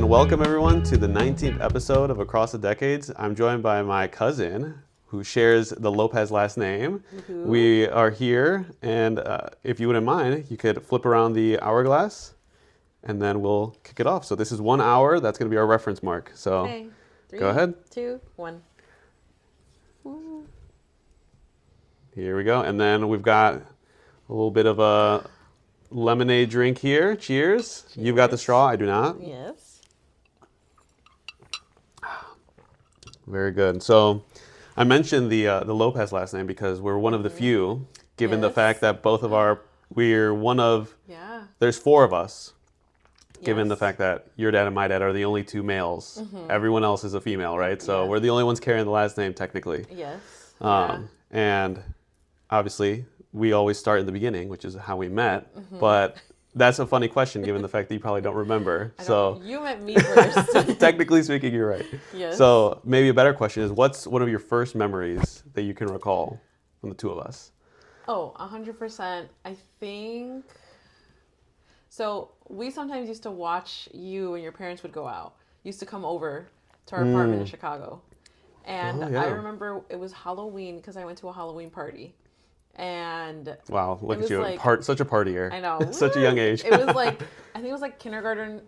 And welcome everyone to the 19th episode of Across the Decades. I'm joined by my cousin who shares the Lopez last name. Mm-hmm. We are here, and if you wouldn't mind, you could flip around the hourglass and then we'll kick it off. So this is 1 hour. That's going to be our reference mark. So Okay. 3, go ahead. 2, 1. Ooh. Here we go. And then we've got a little bit of a lemonade drink here. Cheers. You've got the straw. I do not. Yes. Very good. So I mentioned the Lopez last name because we're one of the few, given the Yes. fact that we're one of, Yeah. there's 4 of us, given the Yes. fact that your dad and my dad are the only 2 males. Everyone else is a female, right? So Yeah. we're the only ones carrying the last name technically. Yes. And obviously we always start in the beginning, which is how we met, but that's a funny question given the fact that you probably don't remember. So You met me first. technically speaking, you're right. Yes. So maybe a better question is, what's one of your first memories that you can recall from the 2 of us? Oh, 100%. I think. So we sometimes used to watch you and your parents would go out. Used to come over to our apartment in Chicago. And Oh, yeah. I remember it was Halloween because I went to a Halloween party. And Wow, look It at was you, like- such a partier. I know. Such a young age. It was like, I think it was like kindergarten.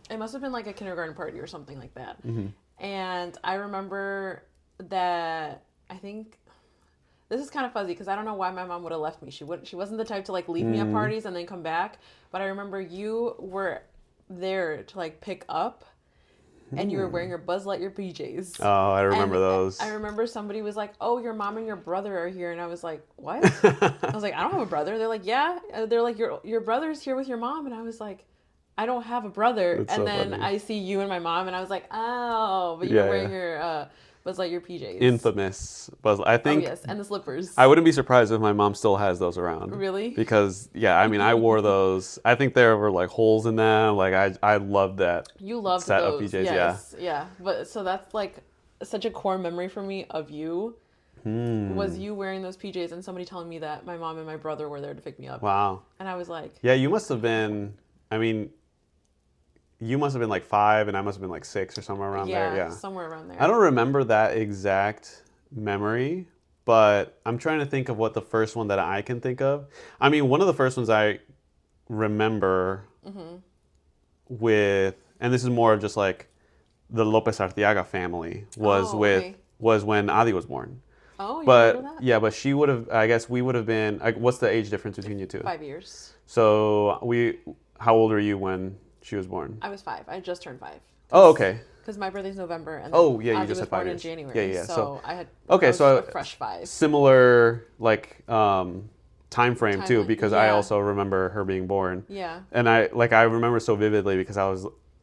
It must have been like a kindergarten party or something like that. And I remember that, I think, this is kind of fuzzy because I don't know why my mom would have left me. She wasn't the type to like leave me at parties and then come back. But I remember you were there to like pick up and you were wearing your Buzz Lightyear PJs. Oh, I remember And those. I remember somebody was like, "Oh, your mom and your brother are here," and I was like, "What?" I was like, "I don't have a brother." They're like, "Yeah." They're like, "Your brother's here with your mom," and I was like, "I don't have a brother." That's and so then funny. I see you and my mom, and I was like, "Oh, but you're Yeah, wearing yeah. your Buzz Lightyear PJs." Infamous Buzz. I Oh think yes, and the slippers. I wouldn't be surprised if my mom still has those around. Really? Because I mean, I wore those. I think there were like holes in them. Like I loved that. You loved set of those. PJs, Yes, yeah. But so that's like such a core memory for me of you. Was you wearing those PJs and somebody telling me that my mom and my brother were there to pick me up. Wow. And I was like, Yeah, you must have been. I mean, you must have been like 5, and I must have been like 6 or somewhere around there. Yeah. somewhere around there. I don't remember that exact memory, but I'm trying to think of what the first one that I can think of. I mean, one of the first ones I remember with, and this is more of just like the Lopez Arteaga family, was was when Adi was born. Oh, you But remember that? yeah, but she would have. I guess we would have been. Like, what's the age difference between you two? 5 years. So how old are you when she was born? I was 5. I just turned 5. Oh, okay. Because my birthday's November, and Oh, yeah, you Ozzy just was had 5 born years. in January. Yeah. So I had Okay, I was so a fresh 5. Similar like time frame too, Timeline, because I yeah. also remember her being born. Yeah. And I remember so vividly because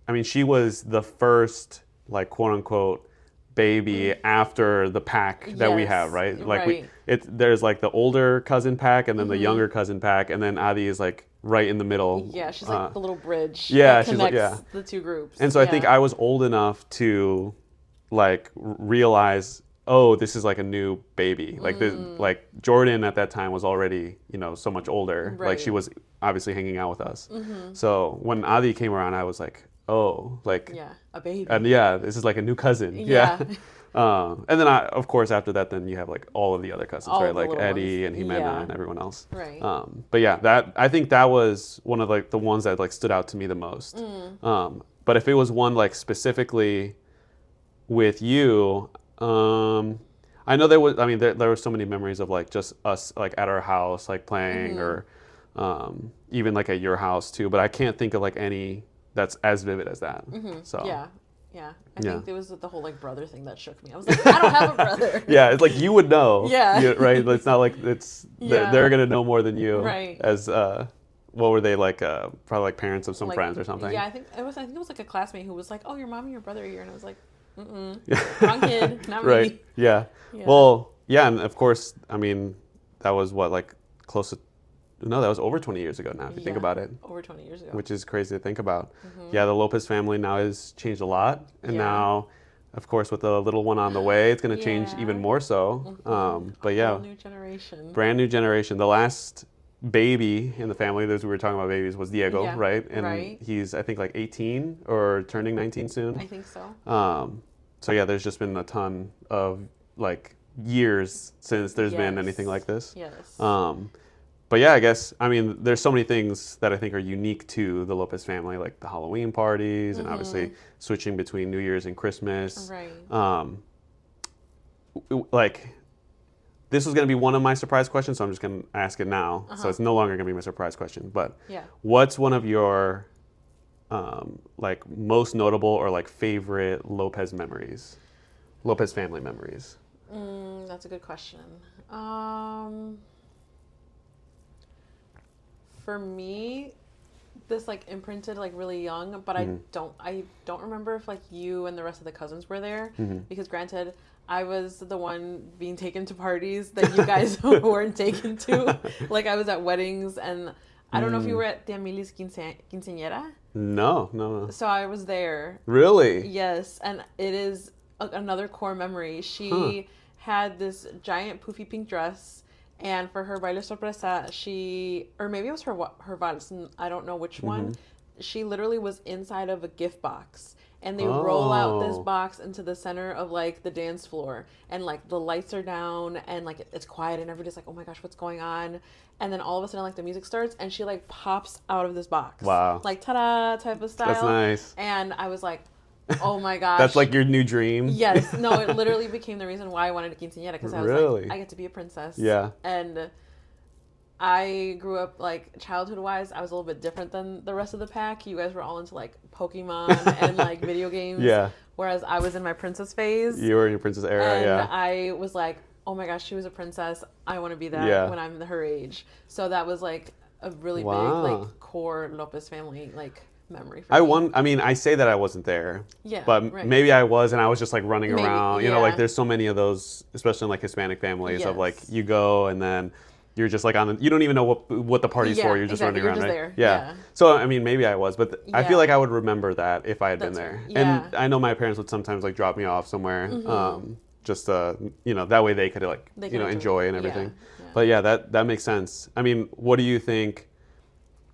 I mean, she was the first like quote unquote baby after the pack that we Yes, have, right? Like right. there's like the older cousin pack and then the younger cousin pack, and then Adi is like right in the middle. Yeah, she's like the little bridge. yeah, that she's like- connects yeah. the 2 groups. And so I think I was old enough to like realize, oh, this is like a new baby. Like like Jordan at that time was already, so much older. Like she Right. was obviously hanging out with us. So when Adi came around, I was like, oh, like, Yeah, a baby. and yeah, this is like a new cousin. Yeah. And then of course, after that, then you have like all of the other cousins, All right? of the Like little Eddie ones. and Jimena Yeah. and everyone else. Right. But yeah, I think that was one of like the ones that like stood out to me the most. But if it was one like specifically with you, I know there was. I mean, there were so many memories of like just us like at our house like playing, or even like at your house too. But I can't think of like any that's as vivid as that. So Yeah. I Yeah. think it was the whole like brother thing that shook me. I was like, I don't have a brother. yeah, it's like you would know. Yeah. Right. It's not like Yeah. they're gonna know more than you. Right. As what were they like? Probably like parents of some Like, friends or something. Yeah, I think it was like a classmate who was like, "Oh, your mom and your brother are here," and I was like, "Wrong kid, not Right. me." Yeah. Yeah. Well, yeah, and of course, I mean, that was what, like close to, no, that was over 20 years ago now, if you think Yeah, about it, over 20 years ago. which is crazy to think about. Yeah, the Lopez family now has changed a lot, and Yeah. now, of course, with the little one on the way, it's going to change Yeah. even more so. But yeah, Whole new generation. brand new generation. The last baby in the family, we were talking about babies, was Diego, Yeah, right? And right. he's, I think, like 18 or turning 19 soon. I think so. So yeah, there's just been a ton of like years since there's been anything like this. Yes. But yeah, I guess, I mean, there's so many things that I think are unique to the Lopez family, like the Halloween parties and obviously switching between New Year's and Christmas. Right. Like, this was going to be one of my surprise questions, so I'm just going to ask it now. So it's no longer going to be my surprise question. But what's one of your like most notable or like favorite Lopez memories, Lopez family memories? That's a good question. For me, this like imprinted like really young, but I don't remember if like you and the rest of the cousins were there because granted, I was the one being taken to parties that you guys weren't taken to. Like I was at weddings, and I don't know if you were at Tia Mili's quinceañera. No. So I was there. Really? Yes, and it is another core memory. She had this giant poofy pink dress, and for her baile sorpresa, or maybe it was her vals, I don't know which one. She literally was inside of a gift box, and they roll out this box into the center of like the dance floor, and like the lights are down, and like it's quiet, and everybody's like, oh my gosh, what's going on? And then all of a sudden like the music starts, and she like pops out of this box. Wow. Like ta-da type of style. That's nice. And I was like, oh my gosh. That's like your new dream? Yes. No, it literally became the reason why I wanted a quinceañera, because I was like, I get to be a princess. Yeah. And I grew up, like, childhood-wise, I was a little bit different than the rest of the pack. You guys were all into, like, Pokemon and, like, video games. Yeah. Whereas I was in my princess phase. You were in your princess era, and I was like, oh my gosh, she was a princess. I want to be that when I'm her age. So that was, like, a really big, like, core Lopez family, like, memory for me. I mean, I say that I wasn't there. Yeah, but right. maybe I was, and I was just, like, running around. You know, like, yeah. there's so many of those, especially in, like, Hispanic families of, like, Yes. you go and then you're just like you don't even know what the party's for. You're just exactly. running around, You're just right? there. Yeah. So I mean, maybe I was, but I feel Yeah. like I would remember that if I had been That's there. right. Yeah. And I know my parents would sometimes like drop me off somewhere, just you know, that way they could like enjoy and everything. Yeah. But yeah, that makes sense. I mean, what do you think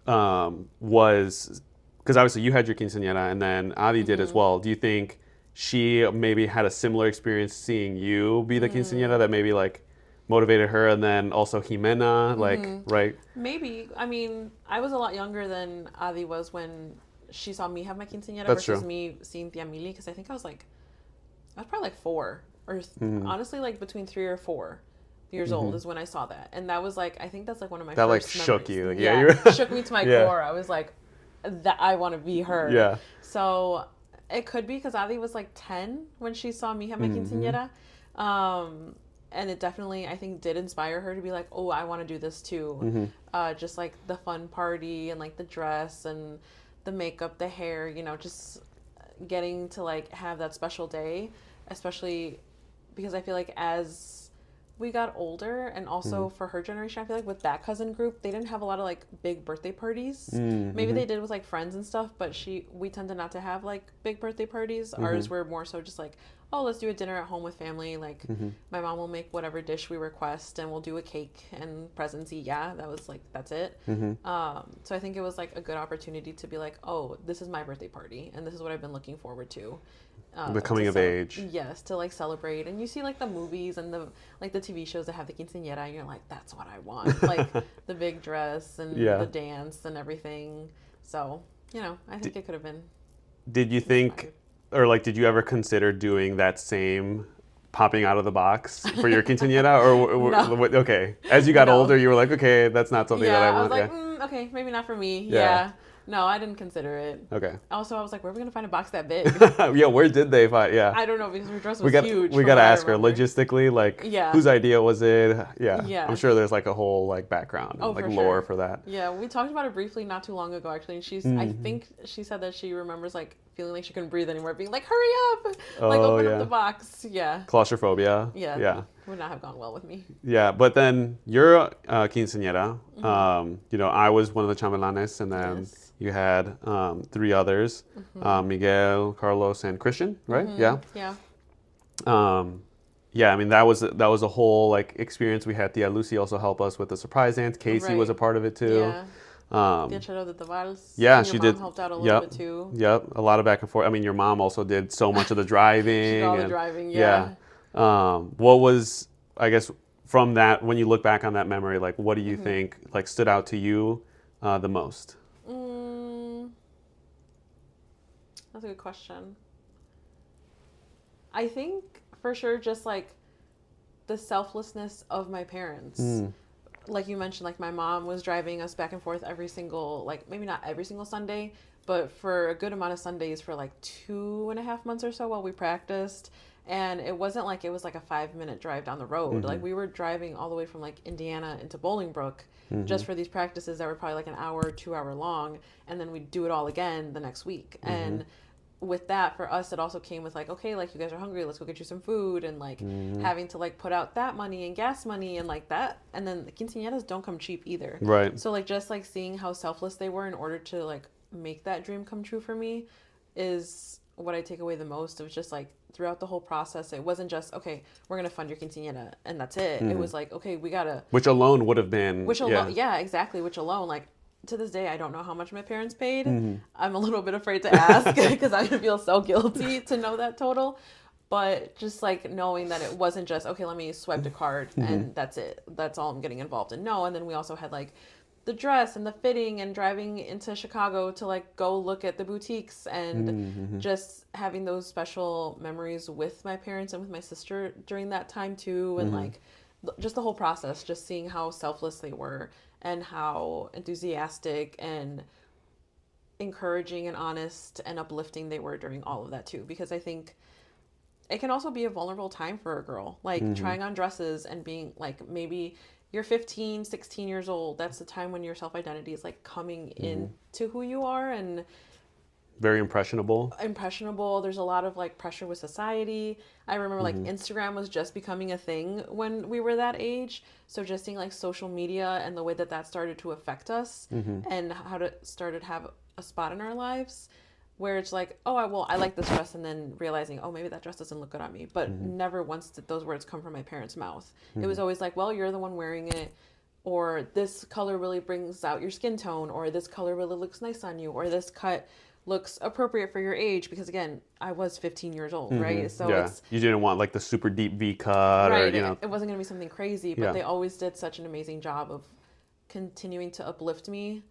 was, because obviously you had your quinceañera and then Adi did as well. Do you think she maybe had a similar experience seeing you be the quinceañera that maybe like motivated her, and then also Jimena, like, right? Maybe. I mean, I was a lot younger than Adi was when she saw me have my quinceañera That's versus true. me seeing Tia Mili, because I think I was probably like 4, or honestly like between 3 or 4 years old is when I saw that. And that was like, I think that's like one of my That like first shook memories. you. Like, It shook me to my core. I was like, that I want to be her. Yeah. So it could be because Adi was like 10 when she saw me have my quinceañera. And it definitely, I think, did inspire her to be like, oh, I want to do this too. Just like the fun party and like the dress and the makeup, the hair, you know, just getting to like have that special day, especially because I feel like as we got older, and also for her generation, I feel like with that cousin group, they didn't have a lot of like big birthday parties. Maybe they did with like friends and stuff, but we tended not to have like big birthday parties. Ours were more so just like, oh, let's do a dinner at home with family. Like my mom will make whatever dish we request, and we'll do a cake and presents. Yeah, that's it. So I think it was like a good opportunity to be like, oh, this is my birthday party, and this is what I've been looking forward to. The coming of age. Yes, to like celebrate. And you see like the movies and the TV shows that have the quinceañera, and you're like, that's what I want. Like the big dress and the dance and everything. So, you know, I think it could have been. Did you think, or like, did you ever consider doing that same popping out of the box for your quinceañera? Or No. okay, as you got older, you were like, okay, that's not something that I want. I was like, okay, maybe not for me. Yeah. No, I didn't consider it. Okay. Also, I was like, where are we going to find a box that big? Yeah, where did they find? Yeah. I don't know, because her dress was huge. We got to ask her logistically, like, whose idea was it? Yeah. I'm sure there's like a whole like background, and, like lore for that. Yeah, we talked about it briefly not too long ago, actually. And I think she said that she remembers like feeling like she couldn't breathe anymore, being like, hurry up, like open up the box. Yeah. Claustrophobia. Yeah. Would not have gone well with me. Yeah, but then you're quinceañera. You know, I was one of the chambelanes, and then you had 3 others, Miguel, Carlos, and Christian, right? Yeah. yeah, I mean that was a whole like experience we had. Yeah, Lucy also helped us with the surprise dance. Casey was Right. a part of it too. Yeah. The Um, Chero de Vals. yeah, And your she mom did. helped out a little Yep, bit too. yep. A lot of back and forth. I mean, your mom also did so much of the She did driving all the and driving, yeah. yeah. What was I guess from that when you look back on that memory, like what do you Mm-hmm. think like stood out to you the most? Mm, that's a good question. I think for sure just like the selflessness of my parents. Mm, Like you mentioned, like my mom was driving us back and forth every single, like maybe not every single Sunday, but for a good amount of Sundays for like 2.5 months or so while we practiced. And it wasn't like it was like a 5 minute drive down the road. mm-hmm, Like we were driving all the way from like Indiana into Bolingbrook mm-hmm, just for these practices that were probably like an hour, 2 hour long. And then we'd do it all again the next week. mm-hmm, And with that for us it also came with like, okay, like you guys are hungry, let's go get you some food, and like mm-hmm. having to like put out that money and gas money and like that. And then the quinceañeras don't come cheap either. Right. So like just like seeing how selfless they were in order to like make that dream come true for me is what I take away the most. Of just like throughout the whole process it wasn't just, okay, we're gonna fund your quinceañera and that's it. It was like, okay, we gotta, Which alone would have been which yeah. alone, yeah, exactly, which alone, like to this day I don't know how much my parents paid. Mm-hmm. I'm a little bit afraid to ask because I'm gonna feel so guilty to know that total. But just like knowing that it wasn't just, okay, let me swipe the card and that's it, that's all I'm getting involved in. No. And then we also had like the dress and the fitting and driving into Chicago to like go look at the boutiques and Mm-hmm. just having those special memories with my parents and with my sister during that time too. And like just the whole process, just seeing how selfless they were and how enthusiastic and encouraging and honest and uplifting they were during all of that too. Because I think it can also be a vulnerable time for a girl, like trying on dresses and being like, maybe you're 15, 16 years old. That's the time when your self-identity is like coming into who you are and Very impressionable. There's a lot of like pressure with society. I remember like Instagram was just becoming a thing when we were that age. So just seeing like social media and the way that that started to affect us and how to started have a spot in our lives where it's like, oh, I like this dress, and then realizing, oh, maybe that dress doesn't look good on me. But never once did those words come from my parents' mouth. It was always like, well, you're the one wearing it, or this color really brings out your skin tone, or this color really looks nice on you, or this cut looks appropriate for your age. Because again, I was 15 years old, right? So Yeah. it's You didn't want like the super deep V cut or right. you know. It wasn't going to be something crazy, but Yeah. they always did such an amazing job of continuing to uplift me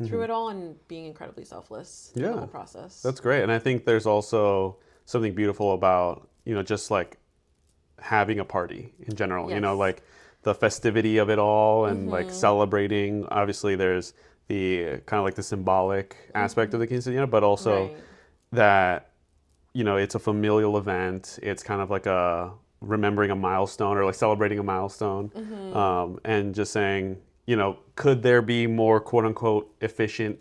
through it all and being incredibly selfless through Yeah. the whole process. That's great. And I think there's also something beautiful about, just like having a party in general, Yes. like the festivity of it all and like celebrating. Obviously, there's the kind of like the symbolic aspect of the quinceañera, but also Right. that, it's a familial event. It's kind of like a remembering a milestone or like celebrating a milestone. And just saying, could there be more quote unquote efficient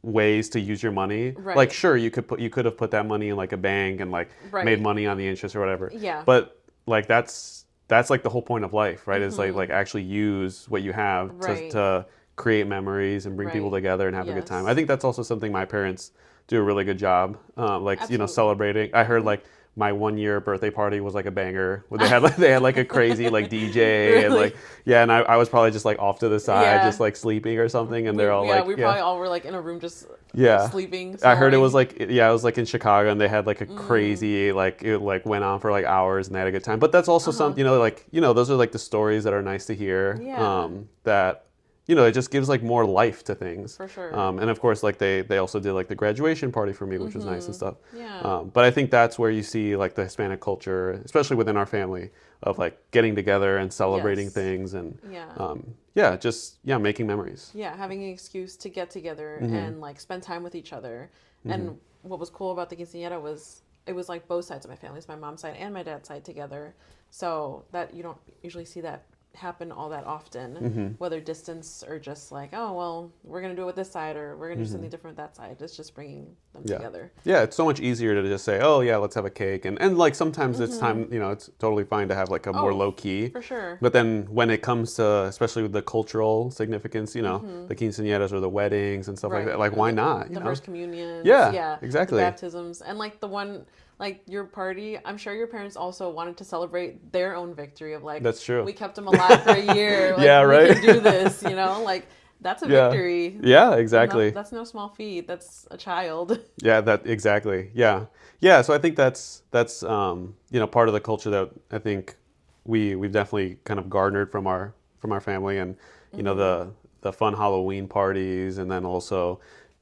ways to use your money? Right. Like, sure, you could have put that money in like a bank and like Right. made money on the interest or whatever. Yeah. But like that's like the whole point of life, right? Is like actually use what you have Right. to create memories and bring people Right. together and have a good time. Yes. I think that's also something my parents do a really good job. Like Absolutely. celebrating. I heard like my 1 year birthday party was like a banger. Where they had like a crazy like DJ and Really? like and I was probably just like off to the side, Yeah. just like sleeping or something, and they're all yeah, like we probably all were like in a room just Yeah. sleeping. I heard it snoring. was like I was like in Chicago and they had like a crazy like it like went on for like hours and they had a good time. But that's also something those are like the stories that are nice to hear. Yeah. That it just gives like more life to things. For sure. And of course like they also did like the graduation party for me, which was nice and stuff. Yeah. But I think that's where you see like the Hispanic culture, especially within our family, of like getting together and celebrating Yes. things and Yeah. making memories. Yeah, having an excuse to get together and like spend time with each other. And what was cool about the quinceañera was it was like both sides of my family, so my mom's side and my dad's side together. So that you don't usually see that happen all that often, whether distance or just like, oh well, we're gonna do it with this side or we're gonna do something different with that side. It's just bringing them together. Yeah, it's so much easier to just say, oh yeah, let's have a cake, and like sometimes it's time, it's totally fine to have like a more low key. For sure. But then when it comes to, especially with the cultural significance, the quinceañeras or the weddings and stuff like Right. that, like why not? The first communions. Yeah, exactly. The baptisms. And like the one like your party, I'm sure your parents also wanted to celebrate their own victory of like, That's true. we kept him alive for a year. Like, Yeah, we right. can do this, you know? Like, that's a Yeah. victory. Yeah, No, exactly. that's no small feat. That's a child. Yeah, that exactly. Yeah. Yeah, so I think that's part of the culture that I think we've definitely kind of garnered from our family, and the fun Halloween parties, and then also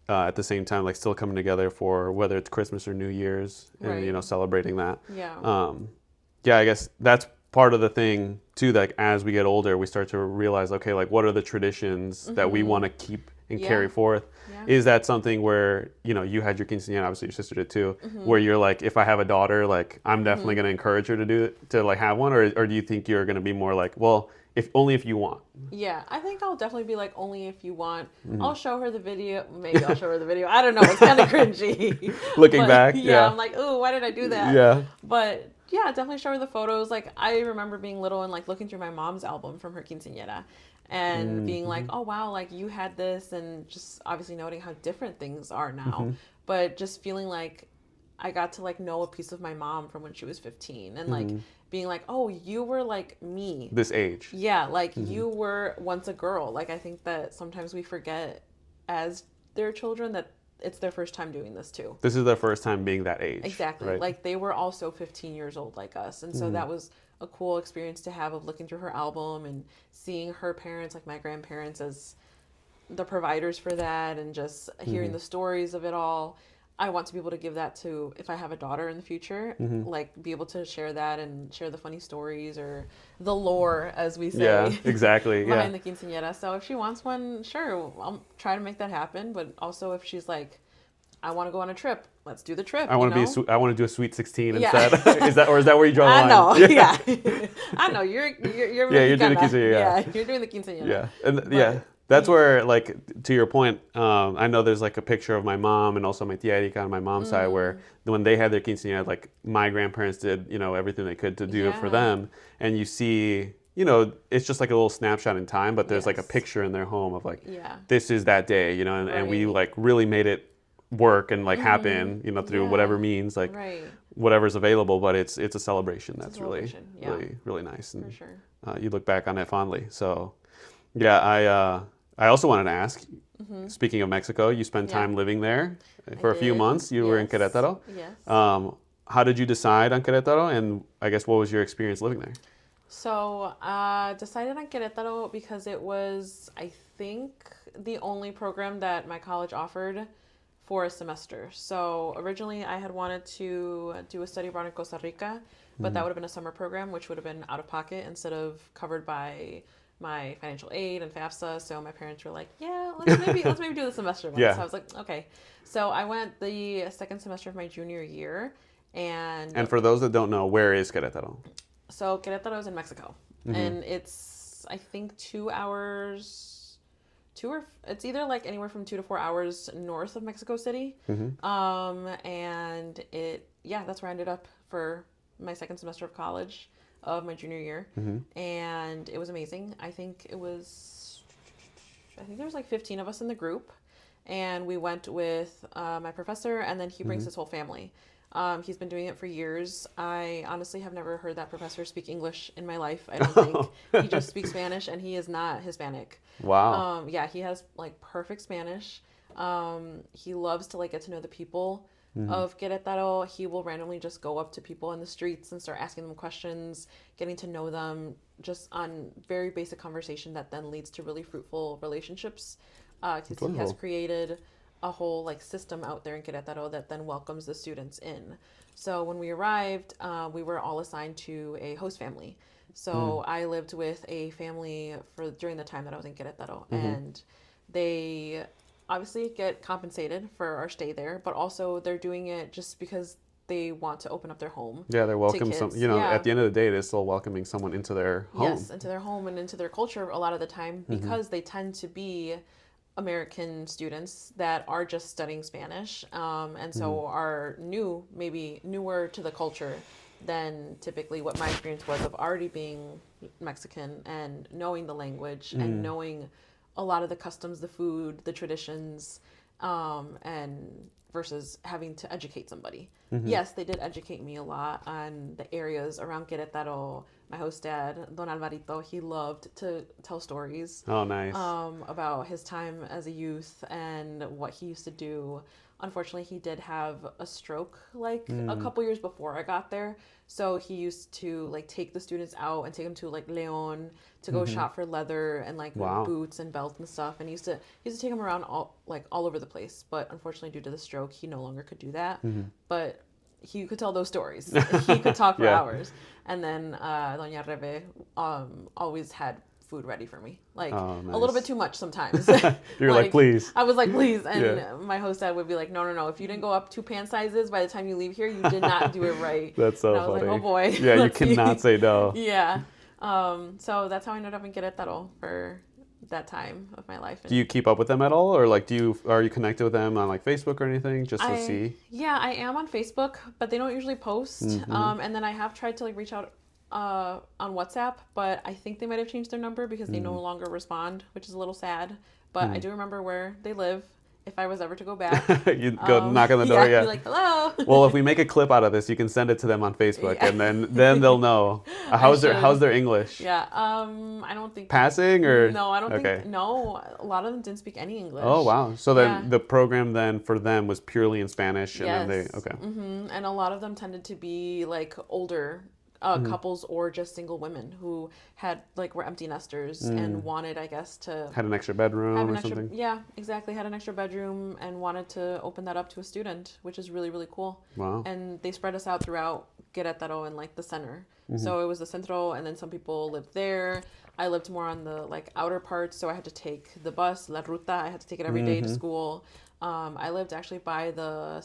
at the same time like still coming together for whether it's Christmas or New Year's, and Right. celebrating that. Yeah. Yeah, I guess that's part of the thing too. Like as we get older, we start to realize, okay, like what are the traditions that we want to keep and Yeah. carry forth? Yeah. Is that something where you had your quinceañera, obviously your sister did too, where you're like, if I have a daughter, like I'm definitely going to encourage her to like have one, or do you think you're going to be more like, well, if you want? Yeah, I think I'll definitely be like, only if you want. I'll show her the video. Maybe I'll show her the video. I don't know. It's kind of cringy. Looking But, back, yeah, yeah. I'm like, oh, why did I do that? Yeah. But yeah, definitely show her the photos. Like, I remember being little and like looking through my mom's album from her quinceañera and being like, oh, wow, like you had this, and just obviously noting how different things are now. But just feeling like I got to like know a piece of my mom from when she was 15, and like being like, oh, you were like me. This age. Yeah, like you were once a girl. Like I think that sometimes we forget as their children that it's their first time doing this too. This is their first time being that age. Exactly. Right? Like they were also 15 years old like us. And so that was a cool experience to have, of looking through her album and seeing her parents, like my grandparents, as the providers for that, and just hearing the stories of it all. I want to be able to give that to, if I have a daughter in the future, like be able to share that and share the funny stories or the lore, as we say. Yeah, exactly. Behind Yeah. the quinceañera. So if she wants one, sure, I'll try to make that happen. But also if she's like, I want to go on a trip, let's do the trip. I want to I want to do a sweet 16 Yeah. instead. Is that where you draw the I line? know, yeah. I know, you're Yeah, you're doing the Mexicana. quinceañera, yeah. You're doing the quinceañera. Yeah, and yeah, that's where, like, to your point, I know there's like a picture of my mom and also my tia Erika on my mom's side, where when they had their quinceañera, like my grandparents did, everything they could to do it for Yeah. them, and you see, it's just like a little snapshot in time, but there's like a Yes. picture in their home of like, Yeah. this is that day, and we Right. like really made it work and like happen, through Yeah. whatever means, like Right. whatever's available, but it's a celebration that's celebration, yeah. really nice, and For sure. you look back on it fondly. So yeah, I also wanted to ask, speaking of Mexico, you spent Yeah. time living there for a few did. months. You were in Yes. Querétaro. Yes. How did you decide on Querétaro, and I guess what was your experience living there? So, decided on Querétaro because it was, I think, the only program that my college offered for a semester. So originally I had wanted to do a study abroad in Costa Rica, but that would have been a summer program, which would have been out of pocket instead of covered by my financial aid and FAFSA. So my parents were like, yeah, let's maybe do the semester one. Yeah. So I was like, okay. So I went the second semester of my junior year, And for those that don't know, where is Querétaro? so Querétaro is in Mexico, and it's, I think, 2 hours, it's either like anywhere from 2 to 4 hours north of Mexico City. And that's where I ended up for my second semester of college of my junior year. And it was amazing. I think there was like 15 of us in the group, and we went with my professor, and then he brings his whole family. He's been doing it for years. I honestly have never heard that professor speak English in my life. I don't think. He just speaks Spanish, and he is not Hispanic. Wow. He has like perfect Spanish. He loves to like get to know the people of Querétaro. He will randomly just go up to people in the streets and start asking them questions, getting to know them, just on very basic conversation that then leads to really fruitful relationships. Because he has wonderful. created a whole like system out there in Querétaro that then welcomes the students in. So when we arrived, we were all assigned to a host family. So I lived with a family during the time that I was in Querétaro, and they obviously get compensated for our stay there, but also they're doing it just because they want to open up their home. Yeah, they're welcome. kids. At the end of the day, they're still welcoming someone into their home. Yes, into their home and into their culture a lot of the time, because they tend to be American students that are just studying Spanish, and so are maybe newer to the culture than typically what my experience was of already being Mexican and knowing the language and knowing a lot of the customs, the food, the traditions, and versus having to educate somebody. Yes, they did educate me a lot on the areas around Querétaro. My host dad, Don Alvarito, he loved to tell stories. Oh, nice. About his time as a youth and what he used to do. Unfortunately, he did have a stroke like a couple years before I got there. So he used to like take the students out and take them to like Leon to go shop for leather and like boots and belts and stuff. And he used to take them around all over the place. But unfortunately, due to the stroke, he no longer could do that. But he could tell those stories. He could talk for hours. And then Doña Rebe always had food ready for me, like a little bit too much sometimes. You're like, please. I was like, please. And my host dad would be like, no. If you didn't go up 2 pant sizes by the time you leave here, you did not do it right. That's so and I was funny. like, oh boy. Yeah, you cannot say no. Yeah. So that's how I ended up in Querétaro for that time of my life. Do you keep up with them at all, or like are you connected with them on like Facebook or anything just to see? Yeah, I am on Facebook, but they don't usually post. And then I have tried to like reach out on WhatsApp, but I think they might have changed their number because they no longer respond, which is a little sad. But I do remember where they live. If I was ever to go back, you'd go knock on the door. Yeah, be like, hello. Well, if we make a clip out of this, you can send it to them on Facebook, and then they'll know. How's their English? Yeah, I don't think passing or no, I don't think no. A lot of them didn't speak any English. Oh wow! So then the program then for them was purely in Spanish, and then they And a lot of them tended to be like older couples or just single women who were empty nesters and wanted, I guess, to had an extra bedroom or something. Yeah, exactly. Had an extra bedroom and wanted to open that up to a student, which is really, really cool. Wow. And they spread us out throughout Querétaro and like the center. So it was the centro, and then some people lived there. I lived more on the like outer parts, so I had to take the bus, La Ruta. I had to take it every day to school. I lived actually by the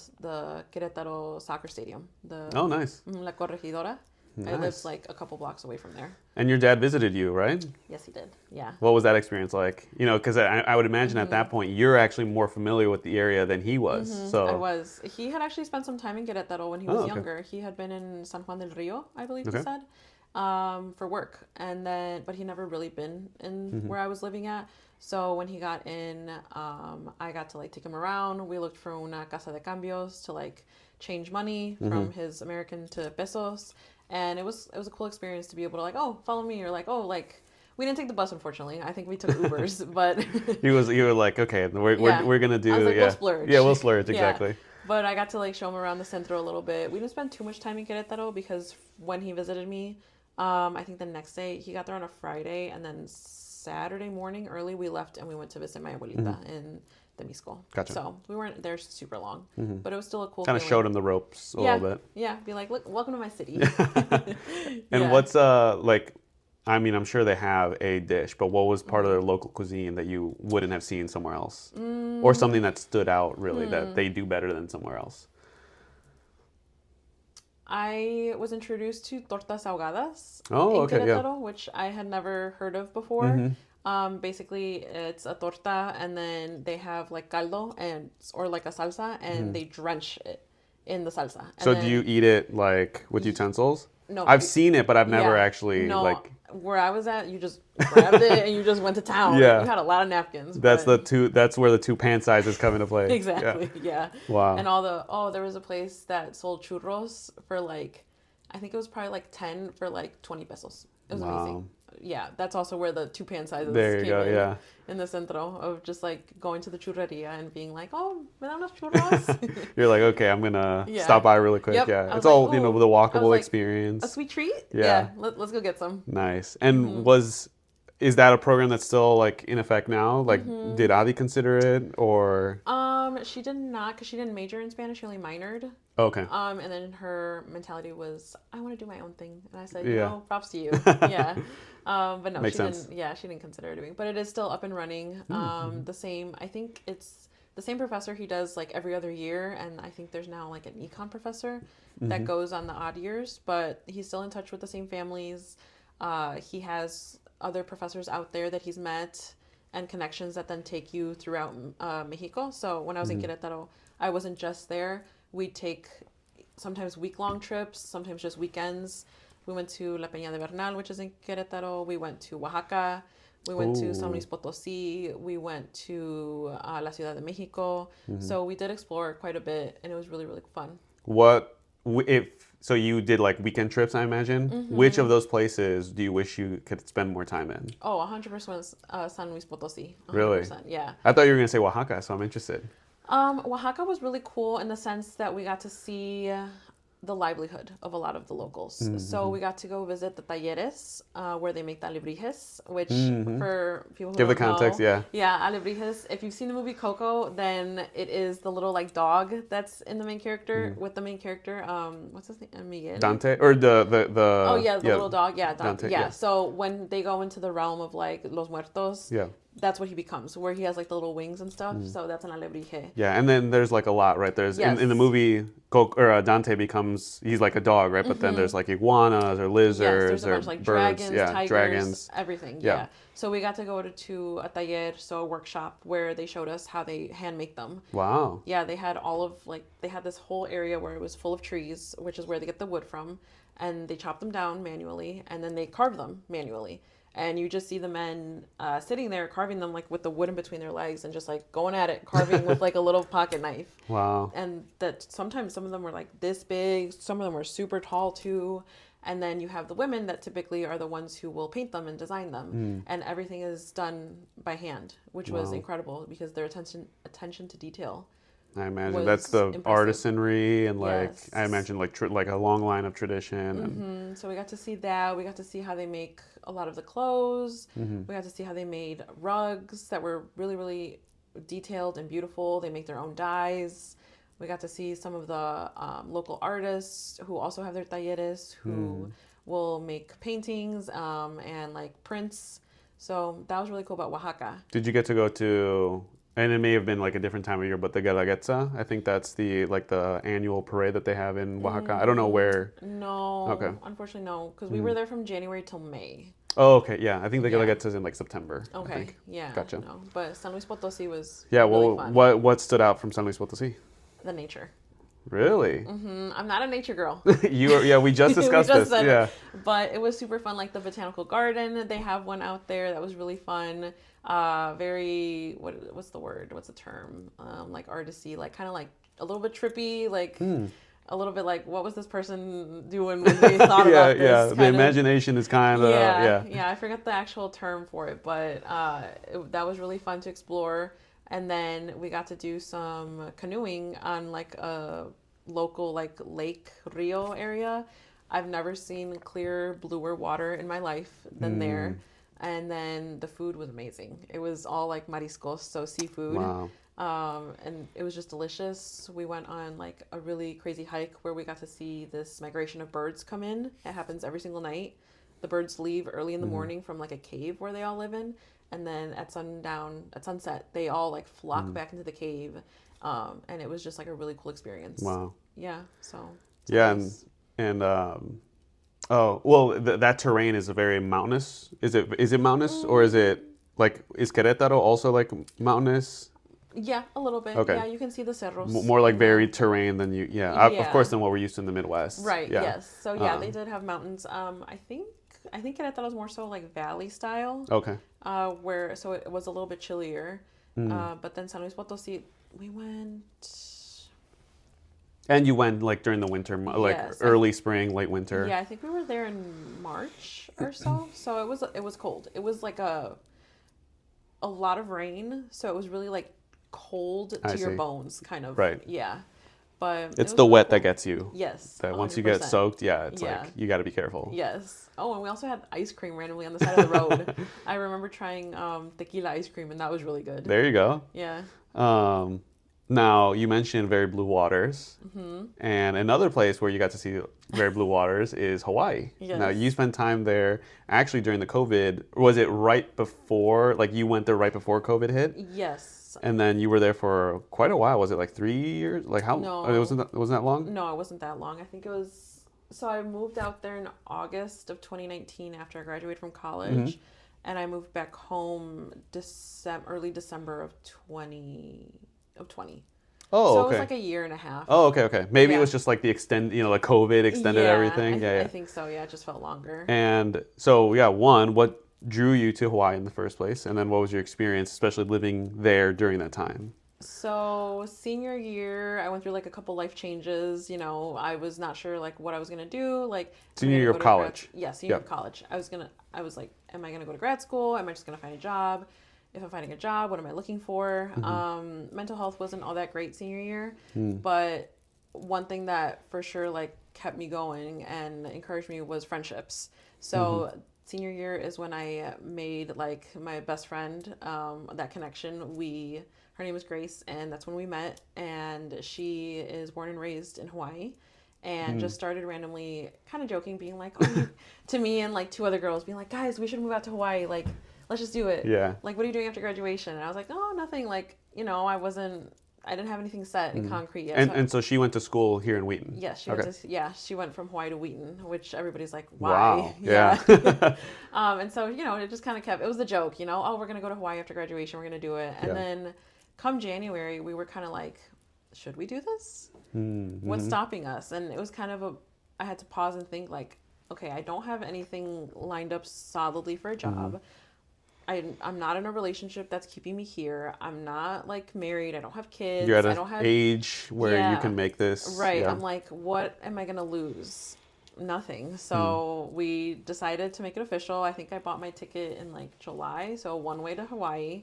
Querétaro soccer stadium. Oh, nice. La Corregidora. Nice. I lived like a couple blocks away from there. And your dad visited you, right? Yes, he did. Yeah. What was that experience like? You know, because I would imagine at that point you're actually more familiar with the area than he was. So I was. He had actually spent some time in Querétaro when he was younger. He had been in San Juan del Rio, I believe he said, for work, but he never really been in where I was living at. So when he got in, I got to like take him around. We looked for una casa de cambios to like change money from his American to pesos. And it was a cool experience to be able to like, oh, follow me, or like, oh, like we didn't take the bus, unfortunately. I think we took Ubers, but you were like, okay, we're gonna do I was like, we'll splurge. Yeah, we'll splurge, exactly. Yeah. But I got to like show him around the centro a little bit. We didn't spend too much time in Querétaro because when he visited me, I think the next day he got there on a Friday, and then Saturday morning early we left and we went to visit my abuelita in Temisco. Gotcha. So we weren't there super long, but it was still a cool kind of showed him the ropes a little bit. Yeah, be like, look, welcome to my city. And what's like, I mean, I'm sure they have a dish, but what was part of their local cuisine that you wouldn't have seen somewhere else? Or something that stood out really that they do better than somewhere else? I was introduced to tortas ahogadas in Querétaro, which I had never heard of before. Basically, it's a torta, and then they have like caldo or like a salsa, and they drench it in the salsa. And so do you eat it like with utensils? No, I've seen it, but I've never actually like. Where I was at, you just grabbed it and you just went to town. Yeah, you had a lot of napkins. That's That's where the 2 pant sizes come into play. Exactly. Yeah. Wow. And there was a place that sold churros for like, I think it was probably like 10 for like 20 pesos. It was amazing. Yeah, that's also where the 2 pan sizes came in the centro of just like going to the churreria and being like, oh, me dan unos churros. You're like, okay, I'm gonna stop by really quick. Yep. Yeah, it's all the walkable experience. A sweet treat. Yeah. Let's go get some. Nice. And is that a program that's still like in effect now? Like, did Adi consider it or? She did not, because she didn't major in Spanish. She only minored. Okay. And then her mentality was, I want to do my own thing, and I said, props to you. Yeah. But no, Makes sense. didn't. Yeah, she didn't consider doing. But it is still up and running. The same. I think it's the same professor he does like every other year, and I think there's now like an econ professor that goes on the odd years. But he's still in touch with the same families. He has other professors out there that he's met and connections that then take you throughout Mexico. So when I was in Querétaro, I wasn't just there. We'd take sometimes week-long trips, sometimes just weekends. We went to La Peña de Bernal, which is in Querétaro. We went to Oaxaca. We went to San Ooh. Luis Potosí. We went to La Ciudad de Mexico. So we did explore quite a bit, and it was really, really fun. What if so you did like weekend trips, I imagine. Which of those places do you wish you could spend more time in? Oh, 100% San Luis Potosí. Really? 100%, yeah. I thought you were going to say Oaxaca, so I'm interested. Oaxaca was really cool in the sense that we got to see the livelihood of a lot of the locals. So we got to go visit the talleres where they make the alebrijes, which for people who Give the don't context, know, yeah. alebrijes. If you've seen the movie Coco, then it is the little like dog that's in the main character with the main character. What's his name? Miguel. Dante or the Oh yeah, the little dog. Yeah, Dante, yeah. yeah. So when they go into the realm of like los muertos, Yeah. that's what he becomes, where he has like the little wings and stuff. So that's an alebrije. Yeah, and then there's like a lot, right? There's Yes. in the movie, Dante becomes he's like a dog, right? But then there's like iguanas or Yes, lizards there's a or bunch like birds, dragons, yeah, tigers, dragons. everything. Yeah. Yeah. So we got to go to a taller, so a workshop where they showed us how they hand make them. Wow. Yeah, they had they had this whole area where it was full of trees, which is where they get the wood from, and they chop them down manually, and then they carve them manually. And you just see the men sitting there carving them like with the wood in between their legs and just like going at it, carving with like a little pocket knife. Wow. And that sometimes some of them were like this big, some of them were super tall too. And then you have the women that typically are the ones who will paint them and design them. And everything is done by hand, which was incredible because their attention to detail. I imagine was that's the impressive. artisanry and like Yes. I imagine like like a long line of tradition. And, So we got to see that. We got to see how they make a lot of the clothes. We got to see how they made rugs that were really, really detailed and beautiful. They make their own dyes. We got to see some of the local artists who also have their talleres who will make paintings and like prints. So that was really cool about Oaxaca. Did you get to go to? And it may have been like a different time of year, but the Guelaguetza, I think that's the annual parade that they have in Oaxaca. I don't know where. No. Okay. Unfortunately, no, because we were there from January till May. Oh, okay, yeah. I think the Yeah. Guelaguetza is in like September. I Okay. think. Yeah. Gotcha. No. But San Luis Potosí was Yeah. really Well, fun. what stood out from San Luis Potosí? The nature. Really? I'm not a nature girl. Yeah. We just discussed We just this. said Yeah. it. But it was super fun. Like the botanical garden, they have one out there that was really fun. Very what's the word? What's the term? Like artisty, like kind of like a little bit trippy, like a little bit like what was this person doing when they thought Yeah. about this? Yeah. The kind of- imagination is kind of yeah. I forget the actual term for it, but that was really fun to explore. And then we got to do some canoeing on like a local like lake Rio area. I've never seen clear bluer water in my life than there. And then the food was amazing. It was all like mariscos, so seafood. Wow. And it was just delicious. We went on like a really crazy hike where we got to see this migration of birds come in. It happens every single night. The birds leave early in the morning from like a cave where they all live in. And then at sunset, they all like flock back into the cave. And it was just like a really cool experience. Wow. Yeah. So. Yeah, nice. and oh well, that terrain is a very mountainous. Is it mountainous or is it like is Querétaro also like mountainous? Yeah, a little bit. Okay. Yeah, you can see the cerros. More like varied terrain than you. Yeah, of Yeah. course than what we're used to in the Midwest. Right. Yeah. Yes. So yeah, they did have mountains. I think Querétaro was more so like valley style. Okay. Where so it was a little bit chillier. But then San Luis Potosí, we went. And you went like during the winter, like Yes, early spring, late winter. Yeah, I think we were there in March or so. So it was cold. It was like a lot of rain, so it was really like cold I to your see. bones, kind of. Right. Yeah, but it It's was the really wet that cool. gets you. Yes. That once you get 100%. soaked, yeah, it's Yeah. like you got to be careful. Yes. Oh, and we also had ice cream randomly on the side of the road. I remember trying tequila ice cream, and that was really good. There you go. Yeah. Now you mentioned very blue waters, and another place where you got to see very blue waters is Hawaii. Yes. Now you spent time there actually during the COVID. Was it right before? Like you went there right before COVID hit, Yes. and then you were there for quite a while. Was it like 3 years? Like how? No. It wasn't that long? No, it wasn't that long. I think it was. So I moved out there in August of 2019 after I graduated from college, and I moved back home early December of 2020. Oh, So okay. it was like a year and a half. Oh, okay. Maybe it Yeah. was just like the COVID extended everything. I Yeah. think so. Yeah, it just felt longer. And so, yeah, what drew you to Hawaii in the first place, and then what was your experience, especially living there during that time? So senior year, I went through like a couple life changes. You know, I was not sure like what I was gonna do. Like, am I Senior gonna year go of to grad? college. Yeah, senior year of Yep. college. I was like, am I gonna go to grad school? Am I just gonna find a job? If I'm finding a job, what am I looking for? Mental health wasn't all that great senior year, but one thing that for sure like kept me going and encouraged me was friendships. So senior year is when I made like my best friend, that connection. Her name is Grace, and that's when we met. And she is born and raised in Hawaii, and just started randomly, kind of joking, being like, "Oh," to me and like two other girls, being like, "Guys, we should move out to Hawaii. Like, let's just do it. Yeah. Like, what are you doing after graduation?" And I was like, "Oh, nothing. Like, I didn't have anything set in concrete yet." And so she went to school here in Wheaton. Yeah, she went from Hawaii to Wheaton, which everybody's like, Wow. why? Yeah. And so, it just kind of it was a joke, oh, we're going to go to Hawaii after graduation, we're going to do it. And then come January, we were kind of like, should we do this? What's stopping us? And it was kind of I had to pause and think like, okay, I don't have anything lined up solidly for a job. I'm not in a relationship that's keeping me here. I'm not like married. I don't have kids. You're at I an don't have age where you can make this. right. Yeah. I'm like, what am I gonna lose? Nothing. So we decided to make it official. I think I bought my ticket in like July, so one way to Hawaii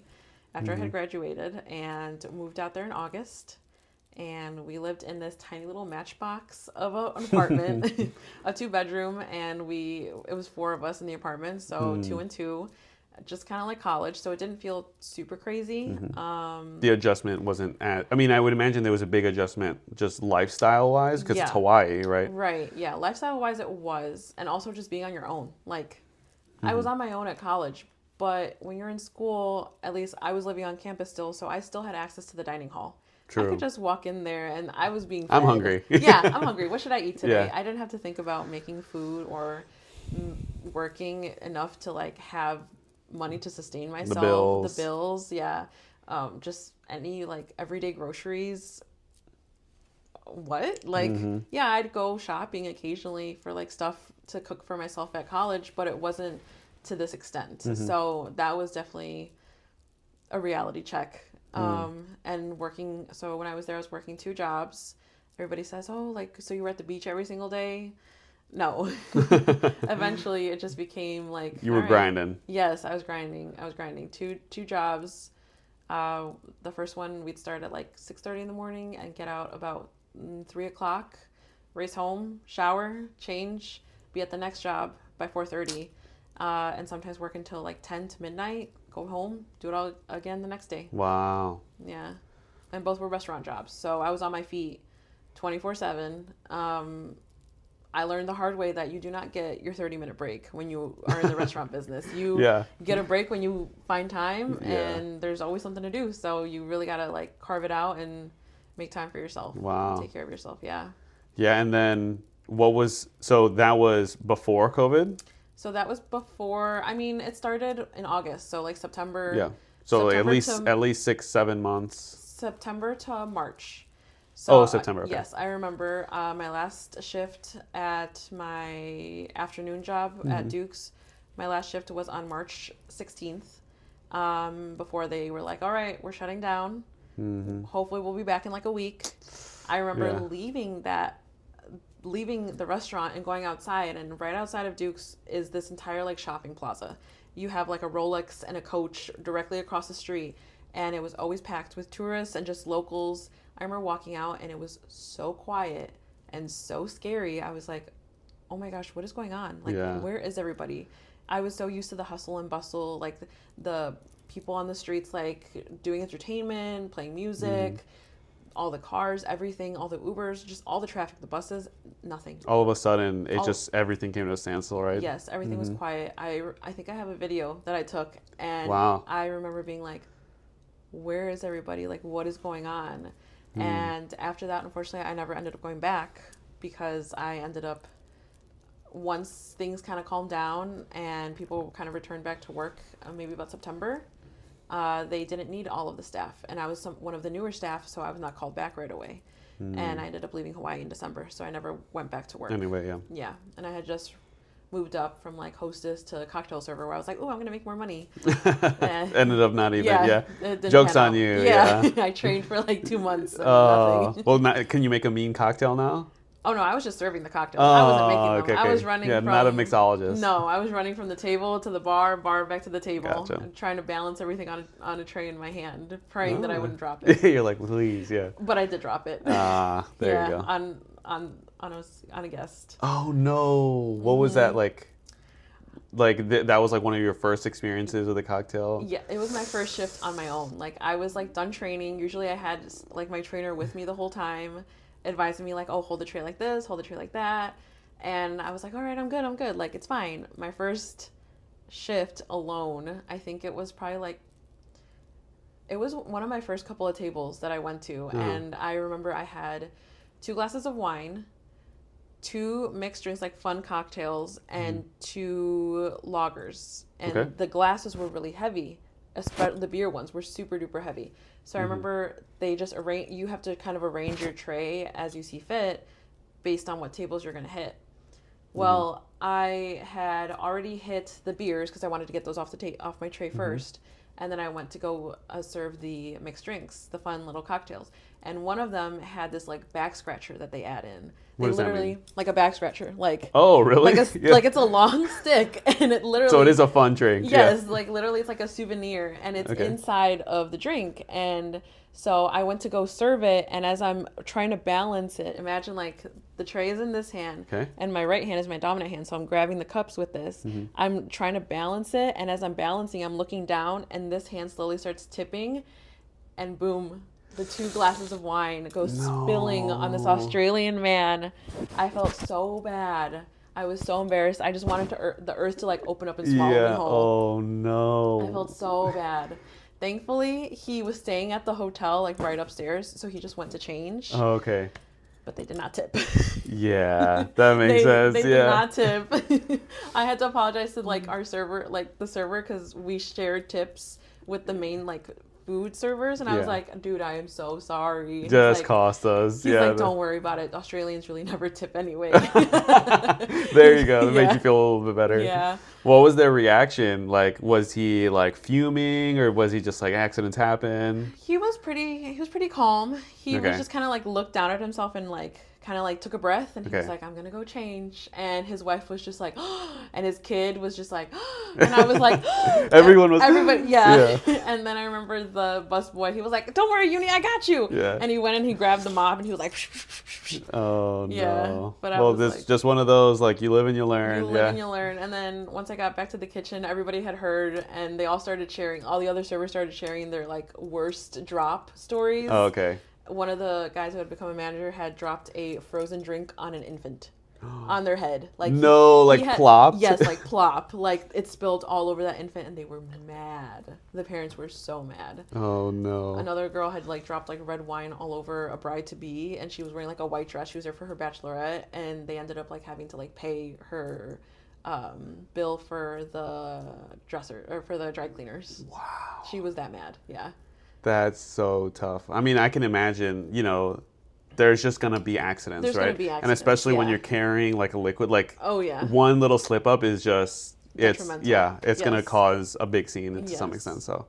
after I had graduated, and moved out there in August. And we lived in this tiny little matchbox of an apartment, a 2-bedroom, and it was 4 of us in the apartment, so 2 and 2. Just kind of like college, so it didn't feel super crazy. The adjustment wasn't I mean, I would imagine there was a big adjustment just lifestyle wise because it's Yeah. Hawaii, right? Right, yeah. Lifestyle wise, it was. And also just being on your own. Like, I was on my own at college, but when you're in school, at least I was living on campus still, so I still had access to the dining hall. I True. could just walk in there and I was being fed. I'm hungry. Yeah, I'm hungry. What should I eat today? Yeah. I didn't have to think about making food or working enough to like have money to sustain myself. The bills, yeah. Just any like everyday groceries. What? Like, yeah, I'd go shopping occasionally for like stuff to cook for myself at college, but it wasn't to this extent. So that was definitely a reality check. And working, so when I was there, I was working 2 jobs. Everybody says, oh, like, so you were at the beach every single day? No. Eventually, it just became like... You were grinding. Yes, I was grinding. Two jobs. The first one, we'd start at like 6:30 in the morning and get out about 3 o'clock, race home, shower, change, be at the next job by 4:30, and sometimes work until like 10 to midnight, go home, do it all again the next day. Wow. Yeah. And both were restaurant jobs. So I was on my feet 24/7. I learned the hard way that you do not get your 30-minute break when you are in the restaurant business. You get a break when you find time, and there's always something to do. So you really got to like carve it out and make time for yourself. Wow. Take care of yourself. Yeah. Yeah. And then so that was before COVID? So that was before, I mean, it started in August. So like September. Yeah. So like September at least 6-7 months. September to March. So, September. Okay. Yes, I remember my last shift at my afternoon job at Duke's. My last shift was on March 16th. Before they were like, all right, we're shutting down. Hopefully we'll be back in like a week. I remember leaving the restaurant and going outside, and right outside of Duke's is this entire like shopping plaza. You have like a Rolex and a Coach directly across the street, and it was always packed with tourists and just locals. I remember walking out and it was so quiet and so scary. I was like, oh my gosh, what is going on? Like, where is everybody? I was so used to the hustle and bustle, like the people on the streets, like doing entertainment, playing music, all the cars, everything, all the Ubers, just all the traffic, the buses, nothing. All of a sudden, everything came to a standstill, right? Yes, everything was quiet. I think I have a video that I took, and I remember being like, where is everybody? Like, what is going on? And after that, unfortunately, I never ended up going back, because I ended up, once things kind of calmed down and people kind of returned back to work, maybe about September, they didn't need all of the staff. And I was one of the newer staff, so I was not called back right away. And I ended up leaving Hawaii in December, so I never went back to work. Anyway, Yeah, and I had just moved up from like hostess to cocktail server, where I was like, oh, I'm gonna make more money. Ended up not even. Yeah. It didn't Jokes pan on out. you. Yeah. I trained for like 2 months and nothing. Well, can you make a mean cocktail now? Oh no, I was just serving the cocktails. I wasn't making them. Okay, I was running from not a mixologist. No, I was running from the table to the bar back to the table, Gotcha. and trying to balance everything on a tray in my hand, praying that I wouldn't drop it. You're like, please, yeah. But I did drop it. There you go. On a guest. Oh no! What was that like? That was like one of your first experiences with a cocktail? Yeah, it was my first shift on my own. Like I was like done training. Usually I had like my trainer with me the whole time, advising me like, oh, hold the tray like this, hold the tray like that. And I was like, all right, I'm good. Like it's fine. My first shift alone, I think it was probably like, it was one of my first couple of tables that I went to. And I remember I had 2 glasses of wine, 2 mixed drinks, like fun cocktails, and 2 lagers. And the glasses were really heavy. Especially the beer ones were super duper heavy. So I remember they just you have to kind of arrange your tray as you see fit based on what tables you're going to hit. Well, I had already hit the beers because I wanted to get those off my tray first. And then I went to go serve the mixed drinks, the fun little cocktails. And one of them had this like back scratcher that they add in. What does that mean? Like a back scratcher, like oh really? Like it's a long stick, and it literally. So it is a fun drink. Yes, like literally, it's like a souvenir, and it's inside of the drink. And so I went to go serve it, and as I'm trying to balance it, imagine like the tray is in this hand, and my right hand is my dominant hand. So I'm grabbing the cups with this. I'm trying to balance it, and as I'm balancing, I'm looking down, and this hand slowly starts tipping, and boom. The 2 glasses of wine go spilling on this Australian man. I felt so bad. I was so embarrassed. I just wanted the earth to like open up and swallow me whole. Oh no. I felt so bad. Thankfully, he was staying at the hotel like right upstairs, so he just went to change. Oh, okay. But they did not tip. Yeah, that makes sense. They did not tip. I had to apologize to like our server, like the server, because we shared tips with the main like food servers, and I was like, dude, I am so sorry. Just cost us. He's like, don't worry about it. Australians really never tip anyway. There you go. That made you feel a little bit better. Yeah. What was their reaction? Like, was he like fuming, or was he just like accidents happen? He was pretty calm. He was just kind of like looked down at himself and like kind of like took a breath, and he was like, I'm gonna go change. And his wife was just like, and his kid was just like, and I was like, everybody, yeah. And then I remember the bus boy, he was like, don't worry, Yuni, I got you. Yeah. And he went and he grabbed the mop, and he was like, oh no. Yeah. But well, this like, just one of those like you live and you learn. You live and you learn. And then once I got back to the kitchen, everybody had heard, and they all started sharing. All the other servers started sharing their like worst drop stories. Oh, okay. One of the guys who had become a manager had dropped a frozen drink on an infant on their head. Like plop? Yes, like plop. Like it spilled all over that infant, and they were mad. The parents were so mad. Oh no. Another girl had like dropped like red wine all over a bride-to-be, and she was wearing like a white dress. She was there for her bachelorette, and they ended up like having to like pay her bill for the dresser or for the dry cleaners. Wow. She was that mad. Yeah. That's so tough. I mean, I can imagine, there's just going to be accidents, there's right? Gonna be accidents, and especially when you're carrying like a liquid, like one little slip up is just, it's going to cause a big scene to some extent. So,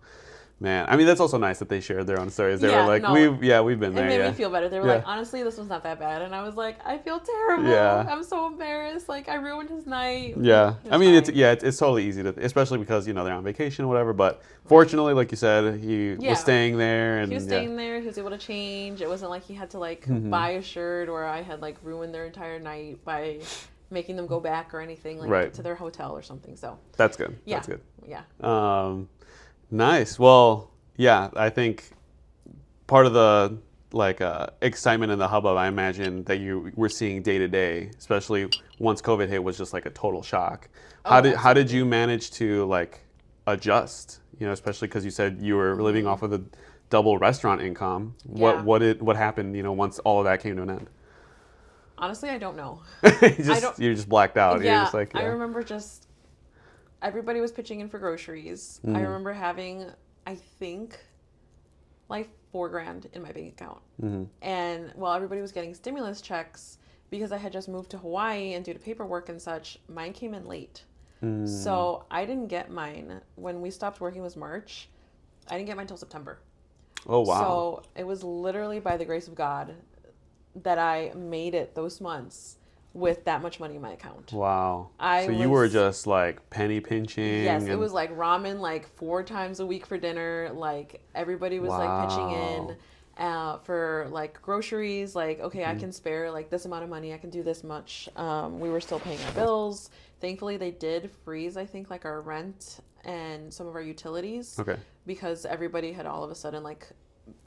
man, I mean, that's also nice that they shared their own stories. They were like, we've been there. It made me feel better. They were like, honestly, this was not that bad. And I was like, I feel terrible. Yeah. I'm so embarrassed. Like, I ruined his night. Yeah. I mean, it's totally easy to, especially because, they're on vacation or whatever. But fortunately, like you said, he was staying there. And he was staying there. He was able to change. It wasn't like he had to, like, buy a shirt, or I had, like, ruined their entire night by making them go back or anything, like, to their hotel or something. So that's good. Yeah. That's good. Yeah. Nice. Well, yeah, I think part of the excitement and the hubbub, I imagine, that you were seeing day to day, especially once COVID hit, was just like a total shock. How did you manage to like adjust? Especially because you said you were living off of the double restaurant income. Yeah. What happened? Once all of that came to an end. Honestly, I don't know. You're just blacked out. Yeah, You're just like, I remember just everybody was pitching in for groceries. I remember having, I think, like $4,000 in my bank account. And while everybody was getting stimulus checks, because I had just moved to Hawaii and due to paperwork and such, mine came in late. So I didn't get mine. When we stopped working was March. I didn't get mine until September. Oh, wow. So it was literally by the grace of God that I made it those months with that much money in my account. Wow. So you were just like penny pinching. Yes, it was like ramen like 4 times a week for dinner. Like everybody was like pitching in for like groceries. Like, okay, I can spare like this amount of money. I can do this much. We were still paying our bills. Thankfully, they did freeze, I think, like our rent and some of our utilities. Okay. Because everybody had all of a sudden like,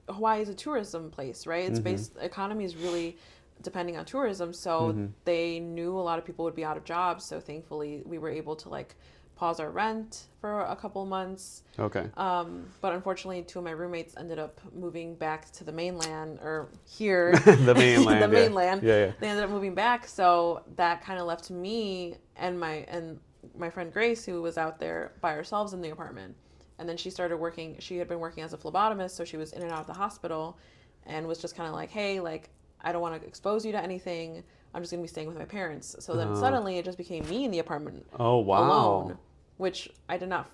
Hawaii is a tourism place, right? It's based, economy is really depending on tourism. So they knew a lot of people would be out of jobs. So thankfully we were able to like pause our rent for a couple months. Okay. But unfortunately 2 of my roommates ended up moving back to the mainland or here. The mainland. The mainland. Yeah. They ended up moving back. So that kind of left me and my friend Grace, who was out there by ourselves in the apartment. And then she started working. She had been working as a phlebotomist, so she was in and out of the hospital and was just kind of like, hey, like, I don't want to expose you to anything. I'm just going to be staying with my parents. So then suddenly it just became me in the apartment. Oh, wow. Alone, which I did not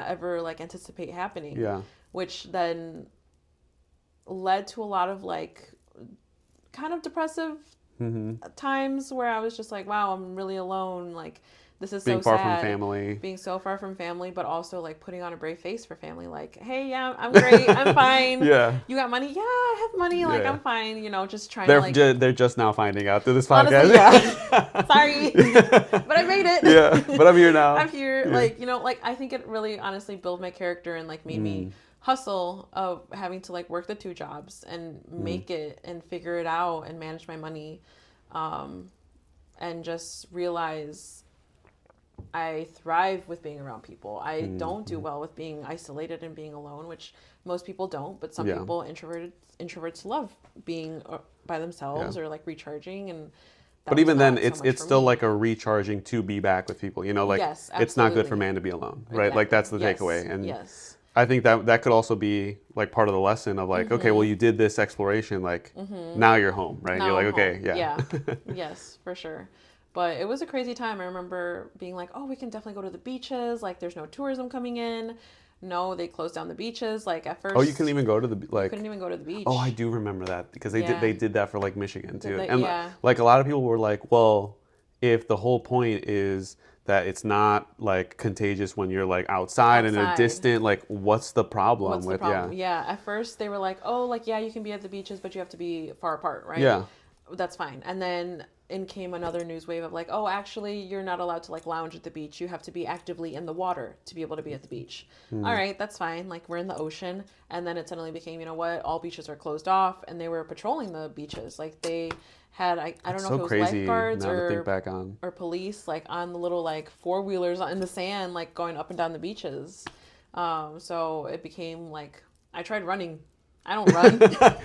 ever like anticipate happening. Yeah. Which then led to a lot of like kind of depressive times where I was just like, wow, I'm really alone. Like, this is being so far sad. from family. Being so far from family, but also like putting on a brave face for family. Like, hey, yeah, I'm great. I'm fine. Yeah. You got money? Yeah, I have money. Like, Yeah. I'm fine. You know, just trying They're to like. they're just now finding out through this podcast. Honestly, yeah. Sorry. But I made it. Yeah. But I'm here now. I'm here. Yeah. Like, you know, like I think it really honestly built my character and like made me hustle of having to like work the 2 jobs and make it and figure it out and manage my money. And just realize I thrive with being around people. I don't do well with being isolated and being alone, which most people don't. But some people, introverts love being by themselves or like recharging. And but even then, it's still like a recharging to be back with people. You know, like it's not good for man to be alone, right? Exactly. Like that's the takeaway. And yes. I think that could also be like part of the lesson of like, okay, well, you did this exploration, like now you're home, right? Now You're like, I'm okay, home. yeah. Yes, for sure. But it was a crazy time. I remember being like, oh, we can definitely go to the beaches. Like, there's no tourism coming in. No, they closed down the beaches. Like, at first. Oh, you couldn't even go to the like. Couldn't even go to the beach. Oh, I do remember that because they did that for like Michigan too. And yeah. like a lot of people were like, well, if the whole point is that it's not like contagious when you're like outside and a distant, like what's the problem What's the problem? Yeah. At first they were like, oh, like, yeah, you can be at the beaches, but you have to be far apart, right? Yeah. That's fine. And then in came another news wave of like, oh, actually, you're not allowed to like lounge at the beach. You have to be actively in the water to be able to be at the beach. All right, that's fine. Like, we're in the ocean. And then it suddenly became, you know what, all beaches are closed off, and they were patrolling the beaches. Like, they had, I don't know if it was lifeguards or police, like on the little like 4-wheelers in the sand, like going up and down the beaches. So it became like, I tried running. I don't run.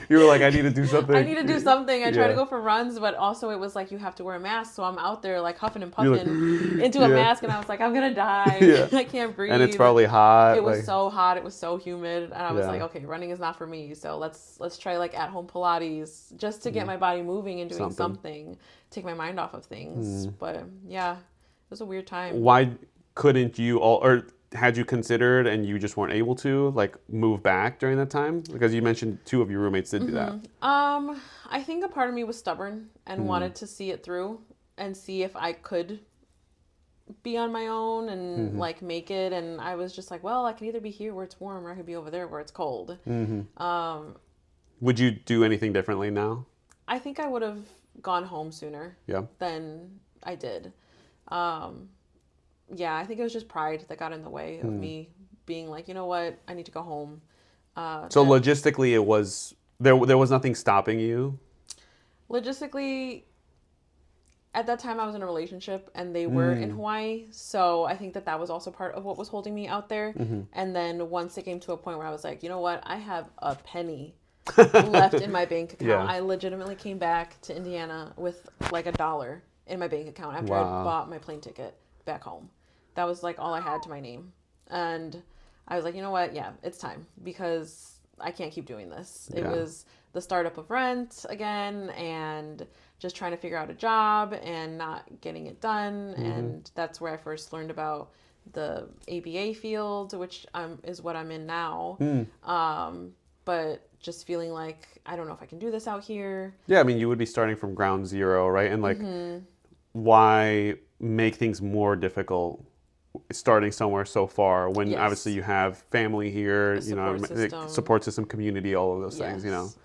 You were like, I need to do something. I need to do something. I try to go for runs, but also it was like you have to wear a mask. So I'm out there like huffing and puffing into a mask, and I was like, I'm gonna die. I can't breathe. And it's probably hot. It was so hot. It was so humid, and I was like, okay, running is not for me. So let's try like at home Pilates just to get my body moving and doing something, take my mind off of things. But yeah, it was a weird time. Why couldn't you or had you considered and you just weren't able to like move back during that time? Because you mentioned 2 of your roommates did do that. I think a part of me was stubborn and wanted to see it through and see if I could be on my own and like make it. And I was just like, well, I can either be here where it's warm or I could be over there where it's cold. Would you do anything differently now? I think I would have gone home sooner than I did. Yeah, I think it was just pride that got in the way of me being like, you know what, I need to go home. So logistically, it was there was nothing stopping you? Logistically, at that time I was in a relationship and they were in Hawaii. So I think that was also part of what was holding me out there. And then once it came to a point where I was like, you know what, I have a penny left in my bank account. I legitimately came back to Indiana with like $1 in my bank account after I bought my plane ticket back home. That was like all I had to my name. And I was like, you know what? Yeah, it's time, because I can't keep doing this. It Yeah. was the startup of rent again, and just trying to figure out a job and not getting it done. And that's where I first learned about the ABA field, which is what I'm in now. But just feeling like I don't know if I can do this out here. Yeah, I mean, you would be starting from ground zero, right? And like, why make things more difficult starting somewhere so far when Yes. obviously you have family here, A support system. support system, community, all of those things, Yes.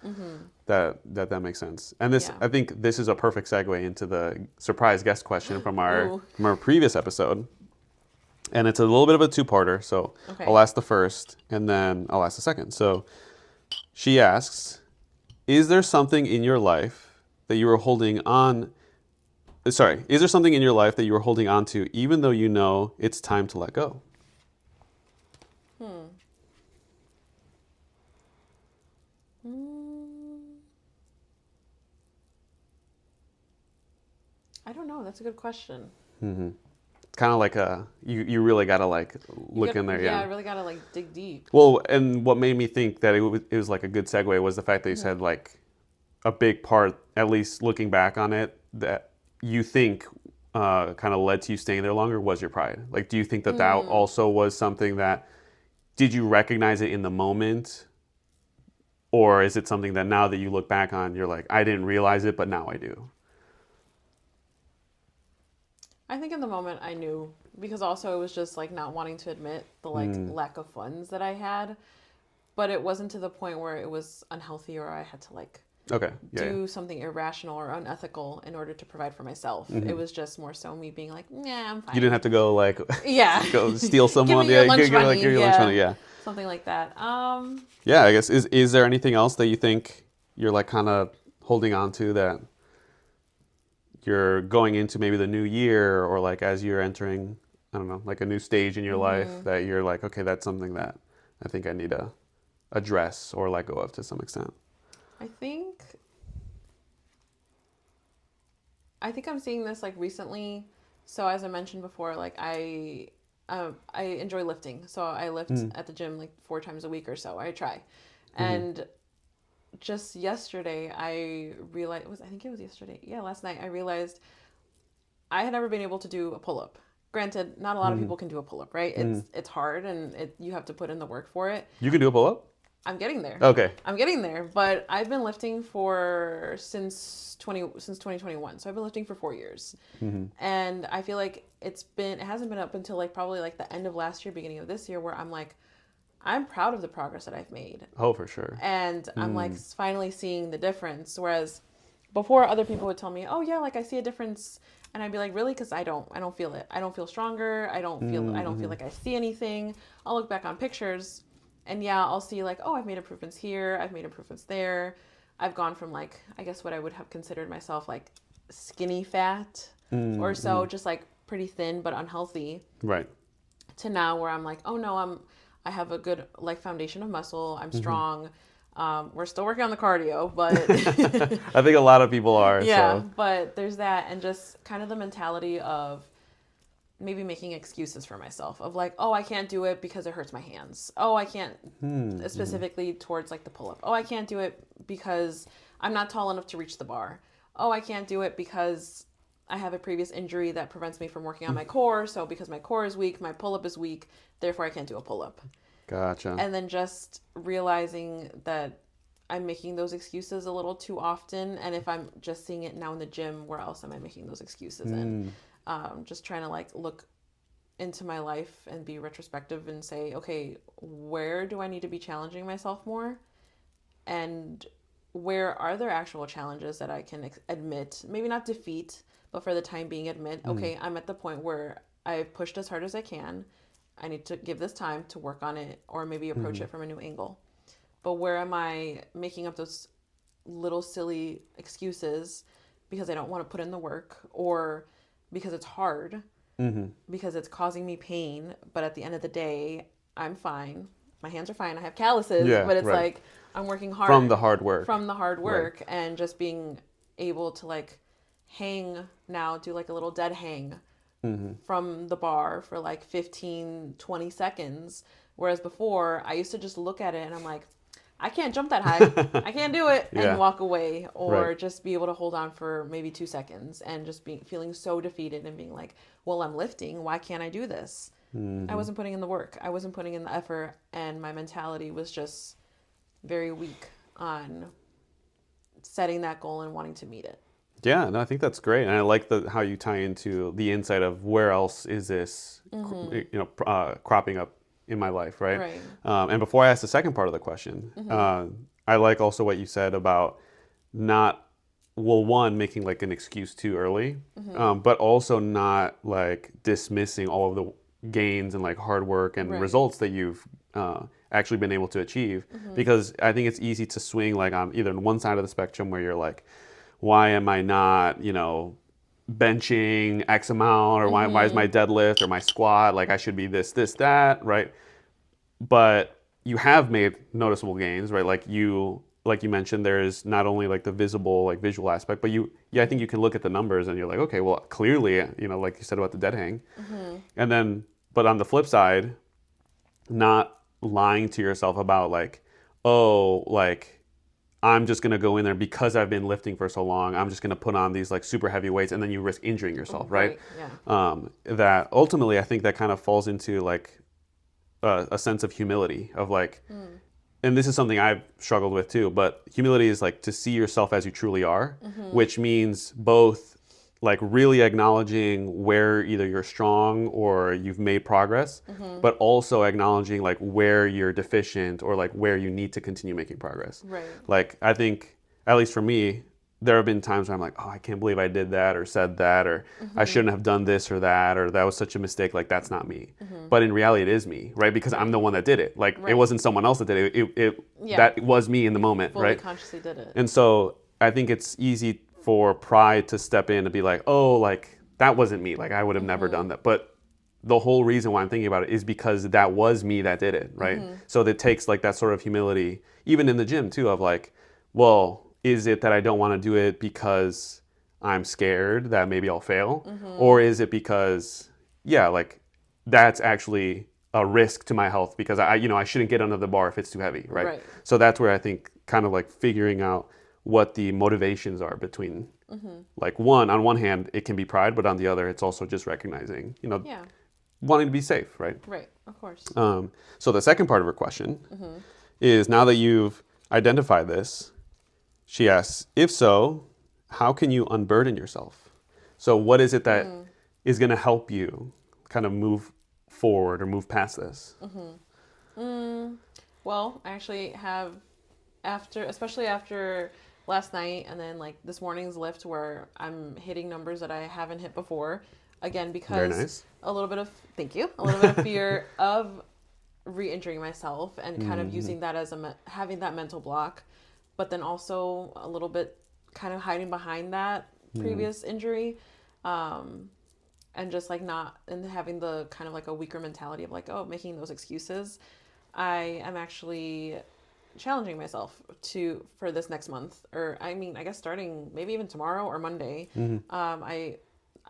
that makes sense. And this, Yeah. I think this is a perfect segue into the surprise guest question from Ooh. our previous episode. And it's a little bit of a two-parter, so Okay. I'll ask the first and then I'll ask the second. So she asks, is there something in your life that you were holding on is there something in your life that you were holding on to even though you know it's time to let go? I don't know. That's a good question. It's kind of like you really got to like look in there. Yeah, I Yeah. really gotta like dig deep. Well, and what made me think that it was like a good segue was the fact that you said like a big part, at least looking back on it, that you think kind of led to you staying there longer was your pride. Like, do you think that that also was something that, did you recognize it in the moment? Or is it something that now that you look back on, you're like, I didn't realize it, but now I do? I think in the moment I knew, because also it was just like not wanting to admit the like lack of funds that I had, but it wasn't to the point where it was unhealthy or I had to like Okay. Yeah. do something irrational or unethical in order to provide for myself. It was just more so me being like, nah, I'm fine. You didn't have to go like Yeah. go steal someone. Give me your lunch give money. your lunch money. Yeah. Something like that. Yeah, I guess is there anything else that you think you're like kind of holding on to that you're going into maybe the new year or like as you're entering, I don't know, like a new stage in your life that you're like, okay, that's something that I think I need to address or let go of to some extent? I think I'm seeing this like recently. So as I mentioned before, like I enjoy lifting. So I lift at the gym like 4 times a week or so. I try. And just yesterday I realized I think it was yesterday. Yeah, last night I realized I had never been able to do a pull-up. Granted, not a lot of people can do a pull-up, right? It's hard and you have to put in the work for it. You can do a pull-up? I'm getting there. Okay. I'm getting there, but I've been lifting since 2021. So I've been lifting for 4 years. And I feel like it hasn't been up until like probably like the end of last year, beginning of this year, where I'm like, I'm proud of the progress that I've made. Oh, for sure. And I'm like finally seeing the difference. Whereas before other people would tell me, oh yeah, like I see a difference. And I'd be like, really? Cause I don't feel it. I don't feel stronger. I don't feel like I see anything. I'll look back on pictures and yeah, I'll see like, oh, I've made improvements here. I've made improvements there. I've gone from like, I guess what I would have considered myself like skinny fat or so, just like pretty thin, but unhealthy. Right. To now where I'm like, oh no, I have a good like foundation of muscle. I'm strong. We're still working on the cardio, but I think a lot of people are. yeah, So. but there's that. And just kind of the mentality of maybe making excuses for myself of like, oh, I can't do it because it hurts my hands. Oh, I can't specifically towards like the pull-up. Oh, I can't do it because I'm not tall enough to reach the bar. Oh, I can't do it because I have a previous injury that prevents me from working on my core. So because my core is weak, my pull-up is weak. Therefore, I can't do a pull-up. Gotcha. And then just realizing that I'm making those excuses a little too often. And if I'm just seeing it now in the gym, where else am I making those excuses in? Just trying to like look into my life and be retrospective and say, okay, where do I need to be challenging myself more? And where are there actual challenges that I can admit, maybe not defeat, but for the time being admit, okay, I'm at the point where I've pushed as hard as I can. I need to give this time to work on it or maybe approach it from a new angle. But where am I making up those little silly excuses because I don't want to put in the work or because it's hard, because it's causing me pain. But at the end of the day, I'm fine. My hands are fine. I have calluses, but it's like I'm working hard. From the hard work. Right. And just being able to like hang now, do like a little dead hang from the bar for like 15, 20 seconds. Whereas before I used to just look at it and I'm like, I can't jump that high. I can't do it, Yeah. and walk away, or Right. just be able to hold on for maybe 2 seconds and just be feeling so defeated and being like, well, I'm lifting. Why can't I do this? I wasn't putting in the work. I wasn't putting in the effort, and my mentality was just very weak on setting that goal and wanting to meet it. Yeah, no, I think that's great, and I like how you tie into the insight of where else is this, cropping up in my life, right? Right. And before I ask the second part of the question, I like also what you said about not, well, one, making like an excuse too early, but also not like dismissing all of the gains and like hard work and Right. results that you've actually been able to achieve, because I think it's easy to swing like on either one side of the spectrum where you're like, why am I not, benching X amount, or why is my deadlift or my squat, like I should be this, that, right? But you have made noticeable gains, right? Like you mentioned, there is not only like the visible, like visual aspect, but I think you can look at the numbers and you're like, okay, well, clearly, like you said about the dead hang. And then, but on the flip side, not lying to yourself about like, oh, like I'm just going to go in there because I've been lifting for so long. I'm just going to put on these like super heavy weights, and then you risk injuring yourself, right? Yeah. That ultimately, I think that kind of falls into like a sense of humility of like, and this is something I've struggled with too, but humility is like to see yourself as you truly are, which means both like really acknowledging where either you're strong or you've made progress, but also acknowledging like where you're deficient or like where you need to continue making progress. Right. Like I think, at least for me, there have been times where I'm like, oh, I can't believe I did that or said that, or I shouldn't have done this or that was such a mistake. Like that's not me. But in reality, it is me, right? Because I'm the one that did it. Like it wasn't someone else that did it. That was me in the moment, Fully right? consciously did it. And so I think it's easy for pride to step in and be like, oh, like that wasn't me. Like I would have never done that. But the whole reason why I'm thinking about it is because that was me that did it, right? So it takes like that sort of humility, even in the gym too, of like, well, is it that I don't want to do it because I'm scared that maybe I'll fail? Or is it because, like that's actually a risk to my health because I shouldn't get under the bar if it's too heavy, right? Right. So that's where I think kind of like figuring out what the motivations are between, like on one hand, it can be pride, but on the other, it's also just recognizing, Yeah. wanting to be safe, right? Right. Of course. So the second part of her question is, now that you've identified this, she asks, if so, how can you unburden yourself? So what is it that is going to help you kind of move forward or move past this? Well, I actually have, especially after last night and then like this morning's lift where I'm hitting numbers that I haven't hit before. Again, because Very nice. a little bit of fear of re-injuring myself and kind of using that as having that mental block, but then also a little bit kind of hiding behind that previous injury, and just like not, and having the kind of like a weaker mentality of like, oh, making those excuses. I am actually challenging myself for this next month, or I mean, I guess starting maybe even tomorrow or Monday.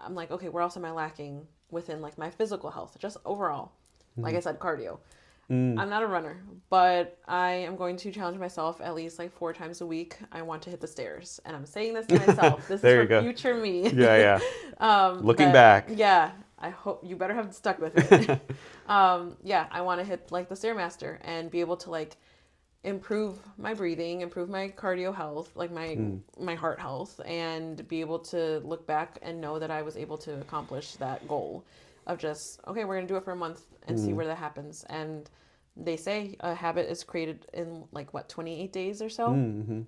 I'm like, okay, where else am I lacking within like my physical health, just overall? Like I said, cardio. I'm not a runner, but I am going to challenge myself at least like 4 times a week. I want to hit the stairs, and I'm saying this to myself. This is for future me. Yeah. Looking back. Yeah, I hope you better have stuck with it. I want to hit like the Stairmaster and be able to like improve my breathing, improve my cardio health, like my heart health, and be able to look back and know that I was able to accomplish that goal of just, okay, we're going to do it for a month and see where that happens. And they say a habit is created in like 28 days or so.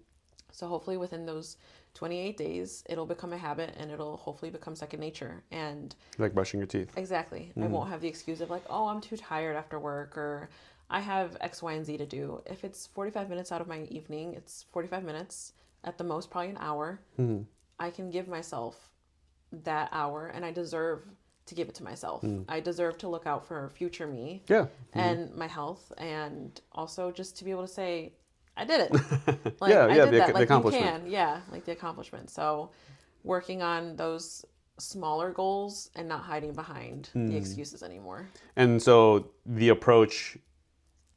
So hopefully within those 28 days, it'll become a habit and it'll hopefully become second nature. And like brushing your teeth. Exactly. I won't have the excuse of like, oh, I'm too tired after work, or I have X, Y, and Z to do. If it's 45 minutes out of my evening, it's 45 minutes, at the most probably an hour. I can give myself that hour, and I deserve to give it to myself. I deserve to look out for future me and my health, and also just to be able to say, I did it. Like, I did that. The like accomplishment. you can. Like the accomplishment. So working on those smaller goals and not hiding behind the excuses anymore. And so the approach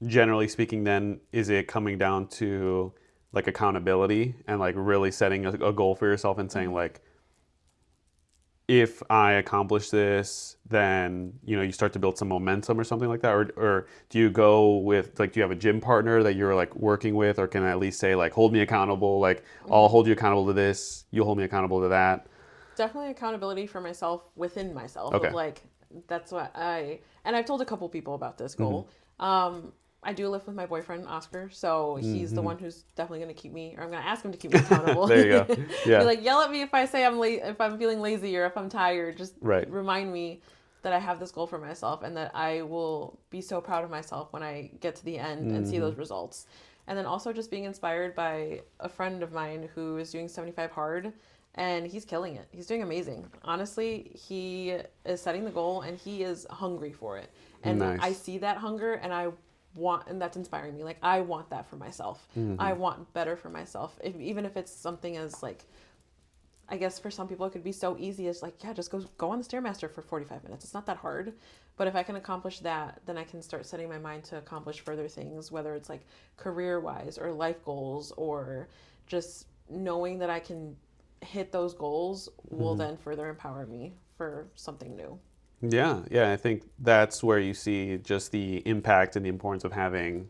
generally speaking, then is it coming down to like accountability and like really setting a goal for yourself and saying like, if I accomplish this, then you start to build some momentum or something like that, or do you go with like, do you have a gym partner that you're like working with, or can I at least say like, hold me accountable, like I'll hold you accountable to this, you'll hold me accountable to that? Definitely accountability for myself within myself Okay. of like that's what and I've told a couple people about this goal. I do live with my boyfriend Oscar, so he's the one who's definitely going to keep me, or I'm going to ask him to keep me accountable. There you go. Yeah. Be like, yell at me if I say if I'm feeling lazy or if I'm tired. Just Right. remind me that I have this goal for myself and that I will be so proud of myself when I get to the end and see those results. And then also just being inspired by a friend of mine who is doing 75 hard, and he's killing it. He's doing amazing. Honestly, he is setting the goal and he is hungry for it. And Nice. I see that hunger and and that's inspiring me. Like, I want that for myself. I want better for myself. Even if it's something as like, I guess for some people it could be so easy as like, yeah, just go on the Stairmaster for 45 minutes. It's not that hard. But if I can accomplish that, then I can start setting my mind to accomplish further things, whether it's like career-wise or life goals, or just knowing that I can hit those goals will then further empower me for something new. Yeah, I think that's where you see just the impact and the importance of having,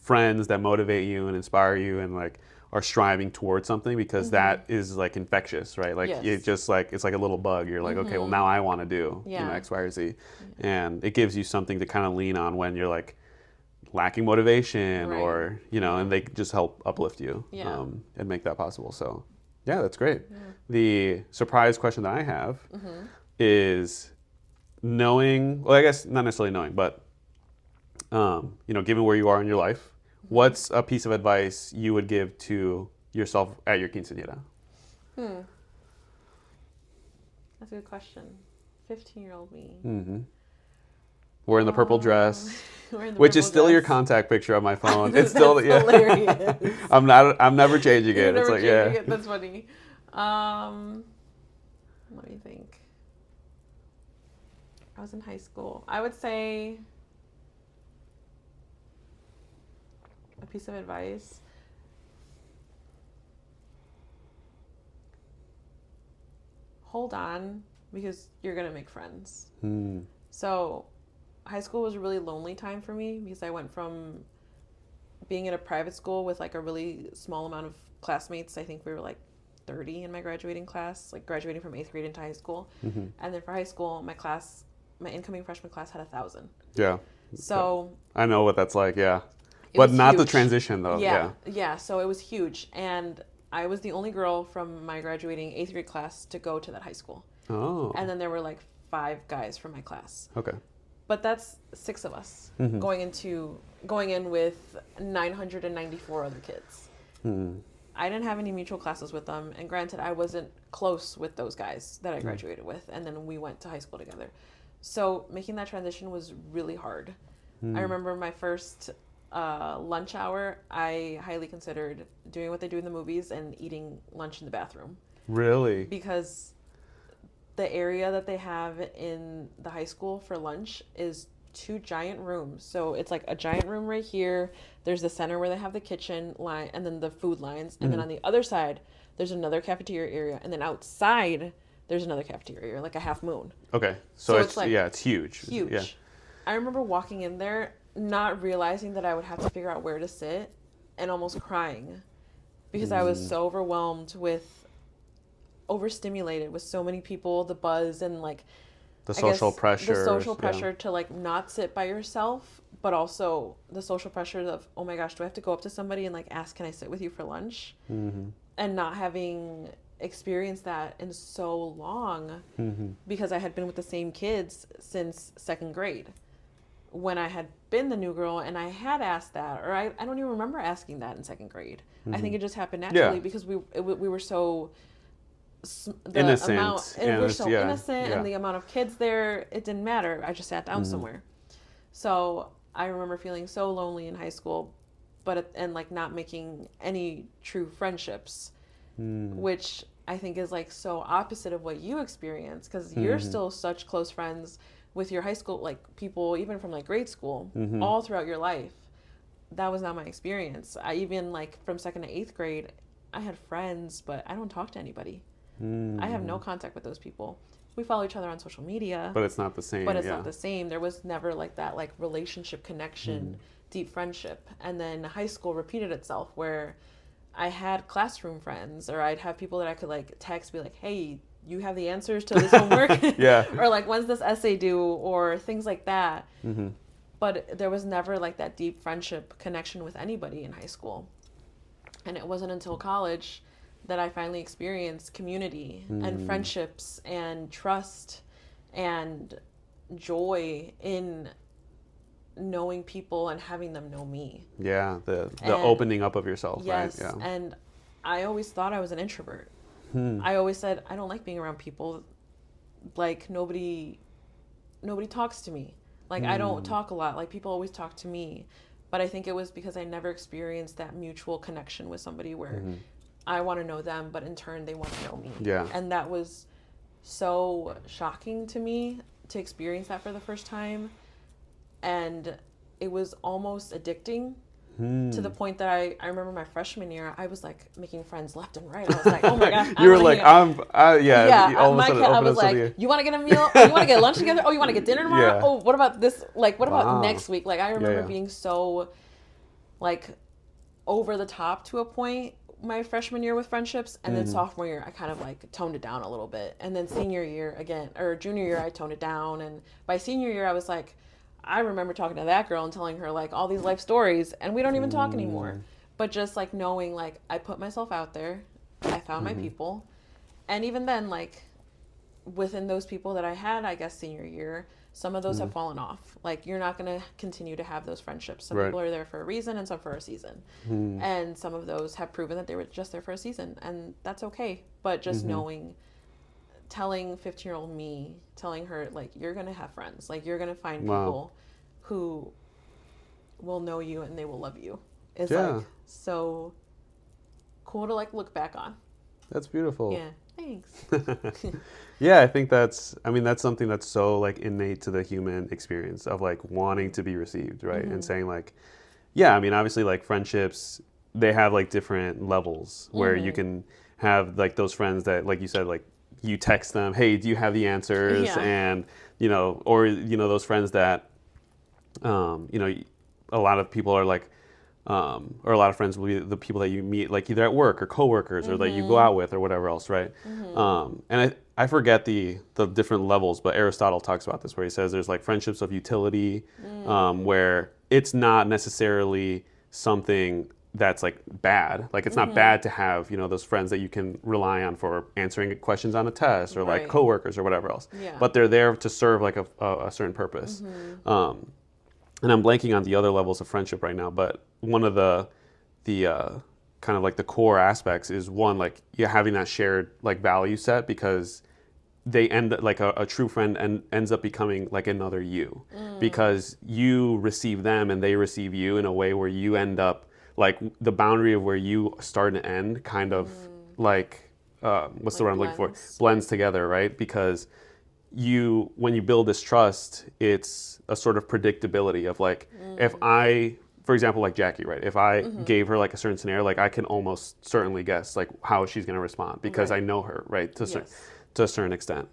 friends that motivate you and inspire you and like are striving towards something, because that is like infectious, right? Like Yes. it just like, it's like a little bug. You're like, okay, well now I want to do X, Y, or Z, and it gives you something to kind of lean on when you're like lacking motivation, Right. or and they just help uplift you and make that possible. So yeah, that's great. The surprise question that I have is knowing, well, I guess not necessarily knowing, but given where you are in your life, what's a piece of advice you would give to yourself at your quinceañera? That's a good question. 15-year-old me. Wearing the purple dress, Wearing the which purple is still your dress. contact picture on my phone. It's still Hilarious. I'm never changing You're it. It's never like changing it. That's funny. Let me think. I was in high school. I would say a piece of advice. Hold on, because you're going to make friends. So high school was a really lonely time for me, because I went from being in a private school with like a really small amount of classmates. I think we were like 30 in my graduating class, like graduating from 8th grade into high school. And then for high school, my incoming freshman class had 1,000. Yeah. So I know what that's like. Yeah. it But was not the huge. transition though. Yeah. So it was huge. And I was the only girl from my graduating 8th grade class to go to that high school. Oh. And then there were like 5 guys from my class. Okay. But that's 6 of us going in with 994 other kids. I didn't have any mutual classes with them, and granted, I wasn't close with those guys that I graduated with, and then we went to high school together. So making that transition was really hard. I remember my first lunch hour, I highly considered doing what they do in the movies and eating lunch in the bathroom. Really? Because the area that they have in the high school for lunch is 2 giant rooms. So it's like a giant room right here. There's the center where they have the kitchen line and then the food lines. And then on the other side, there's another cafeteria area. And then outside, there's another cafeteria area, like a half moon. Okay. So it's like it's huge. Huge. Yeah. I remember walking in there, not realizing that I would have to figure out where to sit, and almost crying because I was so overstimulated with so many people, the buzz, and like The social pressure. The social pressure to like not sit by yourself, but also the social pressure of, oh my gosh, do I have to go up to somebody and like ask, can I sit with you for lunch? And not having experienced that in so long because I had been with the same kids since 2nd grade. When I had been the new girl and I had asked that, or I don't even remember asking that in 2nd grade. I think it just happened naturally because we were so innocent. We were so innocent, yeah. and the amount of kids there, it didn't matter. I just sat down somewhere. So I remember feeling so lonely in high school, and like not making any true friendships, which I think is like so opposite of what you experience, because you're still such close friends with your high school, like people, even from like grade school, Mm-hmm. all throughout your life. That was not my experience. I even like from 2nd to 8th grade, I had friends, but I don't talk to anybody. I have no contact with those people. We follow each other on social media, But it's not the same. but it's yeah. not the same. There was never like that like relationship connection, deep friendship. And then high school repeated itself where I had classroom friends, or I'd have people that I could like text, be like, hey, you have the answers to this homework? Yeah. Or like, when's this essay due? Or things like that. Mm-hmm. But there was never like that deep friendship connection with anybody in high school. And it wasn't until college that I finally experienced community and friendships and trust and joy in knowing people and having them know me. Yeah, the And- opening up of yourself, Yes. right? Yeah. And I always thought I was an introvert. I always said, I don't like being around people. Like nobody talks to me. Like I don't talk a lot. Like people always talk to me. But I think it was because I never experienced that mutual connection with somebody where I want to know them, but in turn they want to know me. Yeah. And that was so shocking to me to experience that for the first time. And it was almost addicting to the point that I remember my freshman year, I was like making friends left and right. I was like, oh my gosh. You were like, yeah. Yeah, all of a my sudden kid, I open was up like, something. you want to get a meal? Oh, you want to get lunch together? Oh, you want to get dinner tomorrow? Yeah. Oh, what about this? Like, what Wow. about next week? Like, I remember yeah. being so, like, over the top to a point my freshman year with friendships. And then sophomore year, I kind of, like, toned it down a little bit. And then senior year, again, or junior year, I toned it down. And by senior year, I was like, I remember talking to that girl and telling her, like, all these life stories. And we don't even talk anymore. But just, like, knowing, like, I put myself out there. I found my people. And even then, like, within those people that I had, I guess, senior year, some of those have fallen off. Like, you're not going to continue to have those friendships. Some people are there for a reason and some for a season. And some of those have proven that they were just there for a season. And that's okay. But just knowing, telling 15-year-old me, telling her, like, you're going to have friends. Like, you're going to find people who will know you and they will love you. Is, like, so cool to, like, look back on. That's beautiful. Yeah. Thanks. Yeah, I think that's something that's so like innate to the human experience of like wanting to be received, right? And saying like, yeah, I mean, obviously like friendships, they have like different levels where you can have like those friends that, like you said, like you text them, hey, do you have the answers? Yeah. And, or, those friends that, a lot of people are like, or a lot of friends will be the people that you meet like either at work or coworkers or that you go out with or whatever else, right? And I forget the different levels, but Aristotle talks about this where he says there's like friendships of utility, where it's not necessarily something that's like bad. Like it's not bad to have, those friends that you can rely on for answering questions on a test or like Right. coworkers or whatever else. Yeah. But they're there to serve like a certain purpose. And I'm blanking on the other levels of friendship right now, but one of the kind of like the core aspects is one, like you having that shared like value set, because they end like a true friend and ends up becoming like another you, because you receive them and they receive you in a way where you end up like the boundary of where you start and end kind of like what's the word I'm looking for? Blends together, right? Because when you build this trust, it's a sort of predictability of like, if I, for example, like Jackie, right? If I gave her like a certain scenario, like I can almost certainly guess like how she's going to respond because I know her, right? To a certain extent.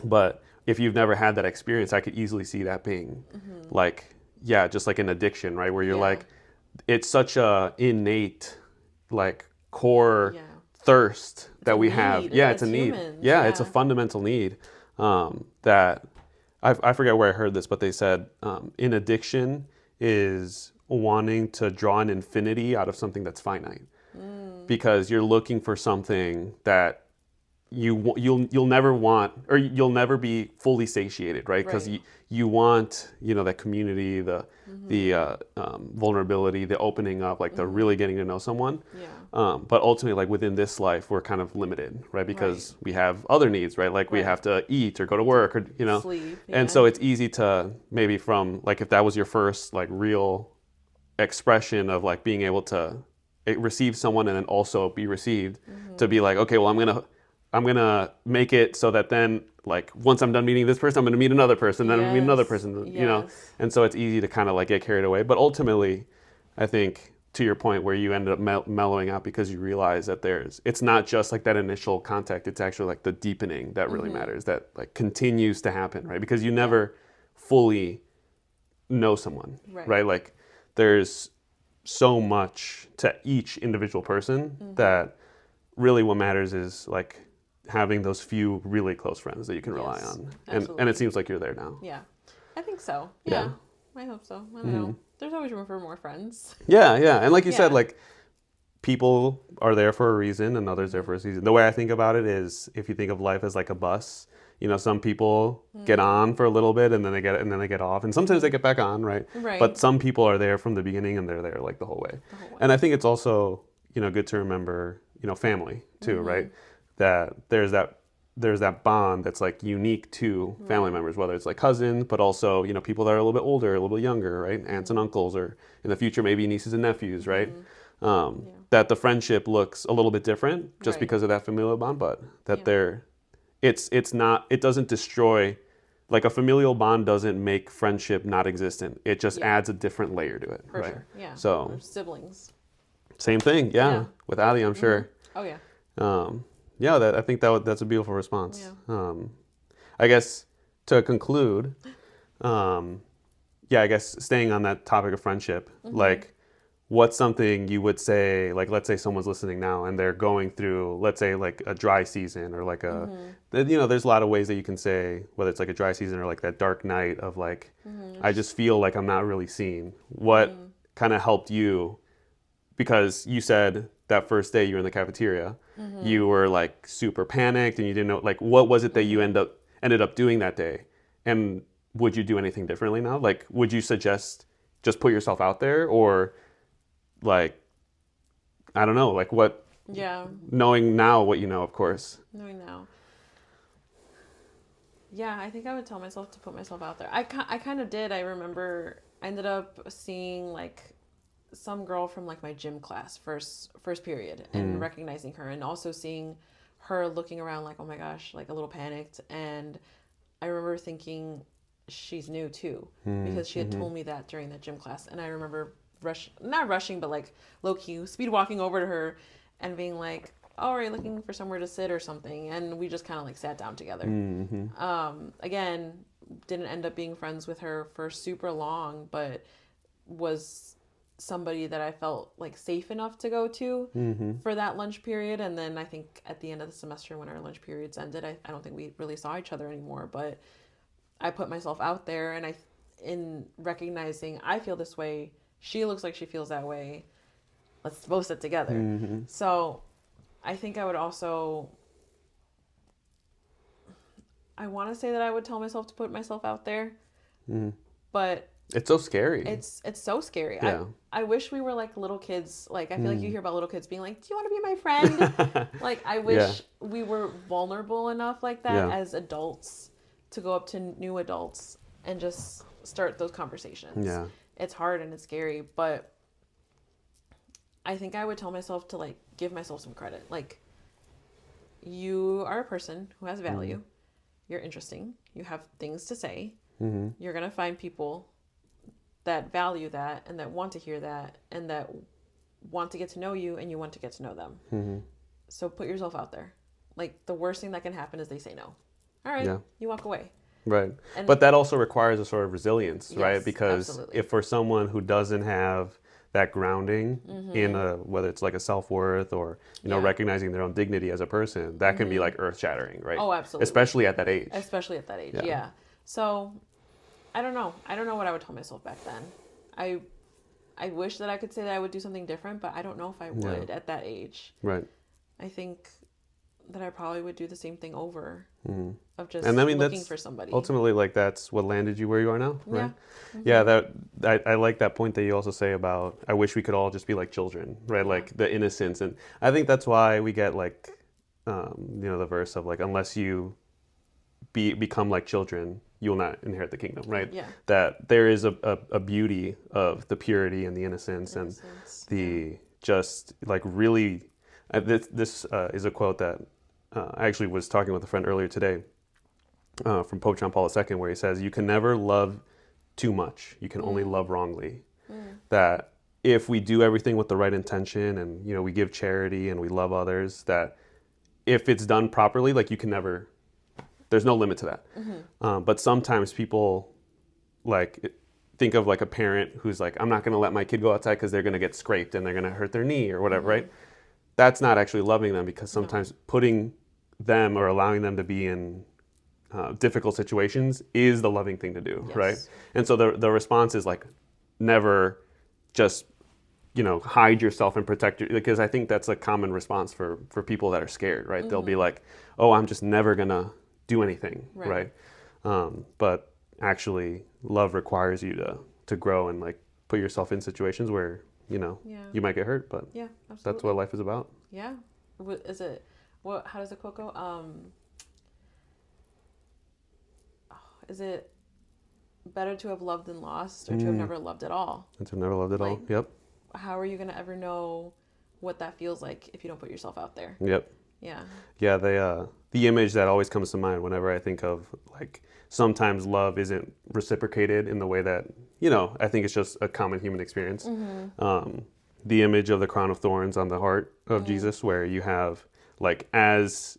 But if you've never had that experience, I could easily see that being like, just like an addiction, right? Where you're like, it's such a innate, like core thirst that we have. Yeah, it's a need. Yeah, it's a fundamental need that I forget where I heard this, but they said in addiction is wanting to draw an infinity out of something that's finite, because you're looking for something that you'll never want, or you'll never be fully satiated, right? Because you want that community, the vulnerability, the opening up, like the really getting to know someone. But ultimately, like within this life, we're kind of limited, right? Because we have other needs, right? Like we have to eat or go to work, or sleep. And so it's easy to maybe from like if that was your first like real expression of like being able to receive someone and then also be received, to be like, okay, well I'm gonna make it so that then like once I'm done meeting this person, I'm going to meet another person, then I'm going to meet another Yes. person, Yes. and so it's easy to kind of like get carried away. But ultimately, I think to your point where you ended up mellowing out because you realize that it's not just like that initial contact, it's actually like the deepening that really matters, that like continues to happen, right? Because you never fully know someone, right? Like there's so much to each individual person that really what matters is like having those few really close friends that you can rely on. And it seems like you're there now. Yeah. I think so. Yeah. I hope so. I don't know. There's always room for more friends. Yeah, yeah. And like you said, like people are there for a reason and others there for a reason. The way I think about it is if you think of life as like a bus, some people get on for a little bit and then they get off, and sometimes they get back on, right? Right. But some people are there from the beginning and they're there like the whole way. And I think it's also, good to remember, family too, right? That there's that bond that's like unique to family members, whether it's like cousins, but also, people that are a little bit older, a little bit younger, right? Aunts and uncles, or in the future, maybe nieces and nephews, right? That the friendship looks a little bit different just because of that familial bond, but that it doesn't destroy, like a familial bond doesn't make friendship not existent. It just adds a different layer to it, For right? sure. Yeah. So Or siblings. same thing, with Ali, I'm sure. Oh yeah. I think that's a beautiful response. I guess to conclude, I guess staying on that topic of friendship, like what's something you would say, like let's say someone's listening now and they're going through, let's say like a dry season or like there's a lot of ways that you can say whether it's like a dry season or like that dark night of like, I just feel like I'm not really seen. What kind of helped you? Because you said that first day you were in the cafeteria, you were like super panicked and you didn't know, like, what was it that you ended up doing that day? And would you do anything differently now? Like, would you suggest just put yourself out there, or like, I don't know, like what, knowing now what you know, of course. Knowing now. Yeah, I think I would tell myself to put myself out there. I kind of did. I remember I ended up seeing like some girl from like my gym class first period and recognizing her, and also seeing her looking around like, oh my gosh, like a little panicked. And I remember thinking she's new too, because she had told me that during that gym class. And I remember not rushing, but like low key speed walking over to her and being like, oh, are you looking for somewhere to sit or something? And we just kind of like sat down together. Again, didn't end up being friends with her for super long, but was somebody that I felt like safe enough to go to for that lunch period. And then I think at the end of the semester when our lunch periods ended, I don't think we really saw each other anymore, but I put myself out there, and in recognizing I feel this way, she looks like she feels that way, let's both sit together. So I think I would also, I want to say that I would tell myself to put myself out there, but it's so scary. It's so scary. Yeah. I wish we were like little kids. Like, I feel like you hear about little kids being like, do you want to be my friend? Like, I wish we were vulnerable enough like that as adults to go up to new adults and just start those conversations. Yeah. It's hard and it's scary, but I think I would tell myself to like give myself some credit. Like, you are a person who has value. You're interesting. You have things to say. You're going to find people that value that and that want to hear that and that want to get to know you, and you want to get to know them. So put yourself out there. Like, the worst thing that can happen is they say no. All right, you walk away. Right. But that also requires a sort of resilience, right? Because absolutely. if for someone who doesn't have that grounding in whether it's like a self-worth or, recognizing their own dignity as a person, that can be like earth-shattering, right? Oh, absolutely. Especially at that age. Especially at that age, yeah. So, I don't know. I don't know what I would tell myself back then. I wish that I could say that I would do something different, but I don't know if I would at that age. Right. I think that I probably would do the same thing over of just and I mean, looking that's for somebody. Ultimately, like, that's what landed you where you are now, right? Yeah. Yeah, I like that point that you also say about, I wish we could all just be like children, right? Like the innocence. And I think that's why we get like, the verse of like, unless you become like children, you will not inherit the kingdom, right? Yeah. That there is a beauty of the purity and the innocence and the just like really, this is a quote that I actually was talking with a friend earlier today, from Pope John Paul II, where he says, you can never love too much. You can only love wrongly. That if we do everything with the right intention and, we give charity and we love others, that if it's done properly, like you can never, there's no limit to that. But sometimes people think of like a parent who's like, I'm not going to let my kid go outside because they're going to get scraped and they're going to hurt their knee or whatever, right? That's not actually loving them, because sometimes putting them or allowing them to be in difficult situations is the loving thing to do, right? And so the response is like, never just, hide yourself and protect your, because I think that's a common response for people that are scared, right? They'll be like, oh, I'm just never going to do anything, right? But actually, love requires you to grow and like put yourself in situations where, you might get hurt, but that's what life is about. Yeah. Is it, how does the quote go? Is it better to have loved than lost, or to have never loved at all? And to have never loved at all. Yep. How are you going to ever know what that feels like if you don't put yourself out there? Yep. Yeah. Yeah. The image that always comes to mind whenever I think of like, sometimes love isn't reciprocated in the way that, I think it's just a common human experience. The image of the crown of thorns on the heart of Jesus, where you have like, as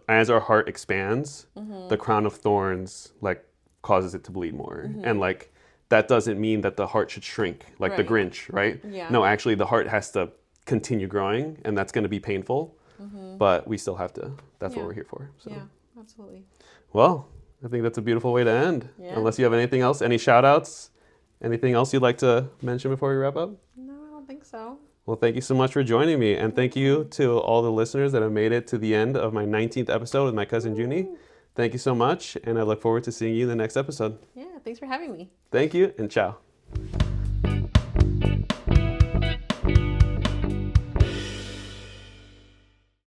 our heart expands, the crown of thorns like causes it to bleed more. And like, that doesn't mean that the heart should shrink like the Grinch, right? Yeah. No, actually the heart has to continue growing, and that's going to be painful, but we still have to, that's what we're here for. So. Yeah, absolutely. Well, I think that's a beautiful way to end. Yeah. Unless you have anything else, any shout outs, anything else you'd like to mention before we wrap up? No, I don't think so. Well, thank you so much for joining me. And thank you to all the listeners that have made it to the end of my 19th episode with my cousin Yuni. Thank you so much. And I look forward to seeing you in the next episode. Yeah, thanks for having me. Thank you, and ciao.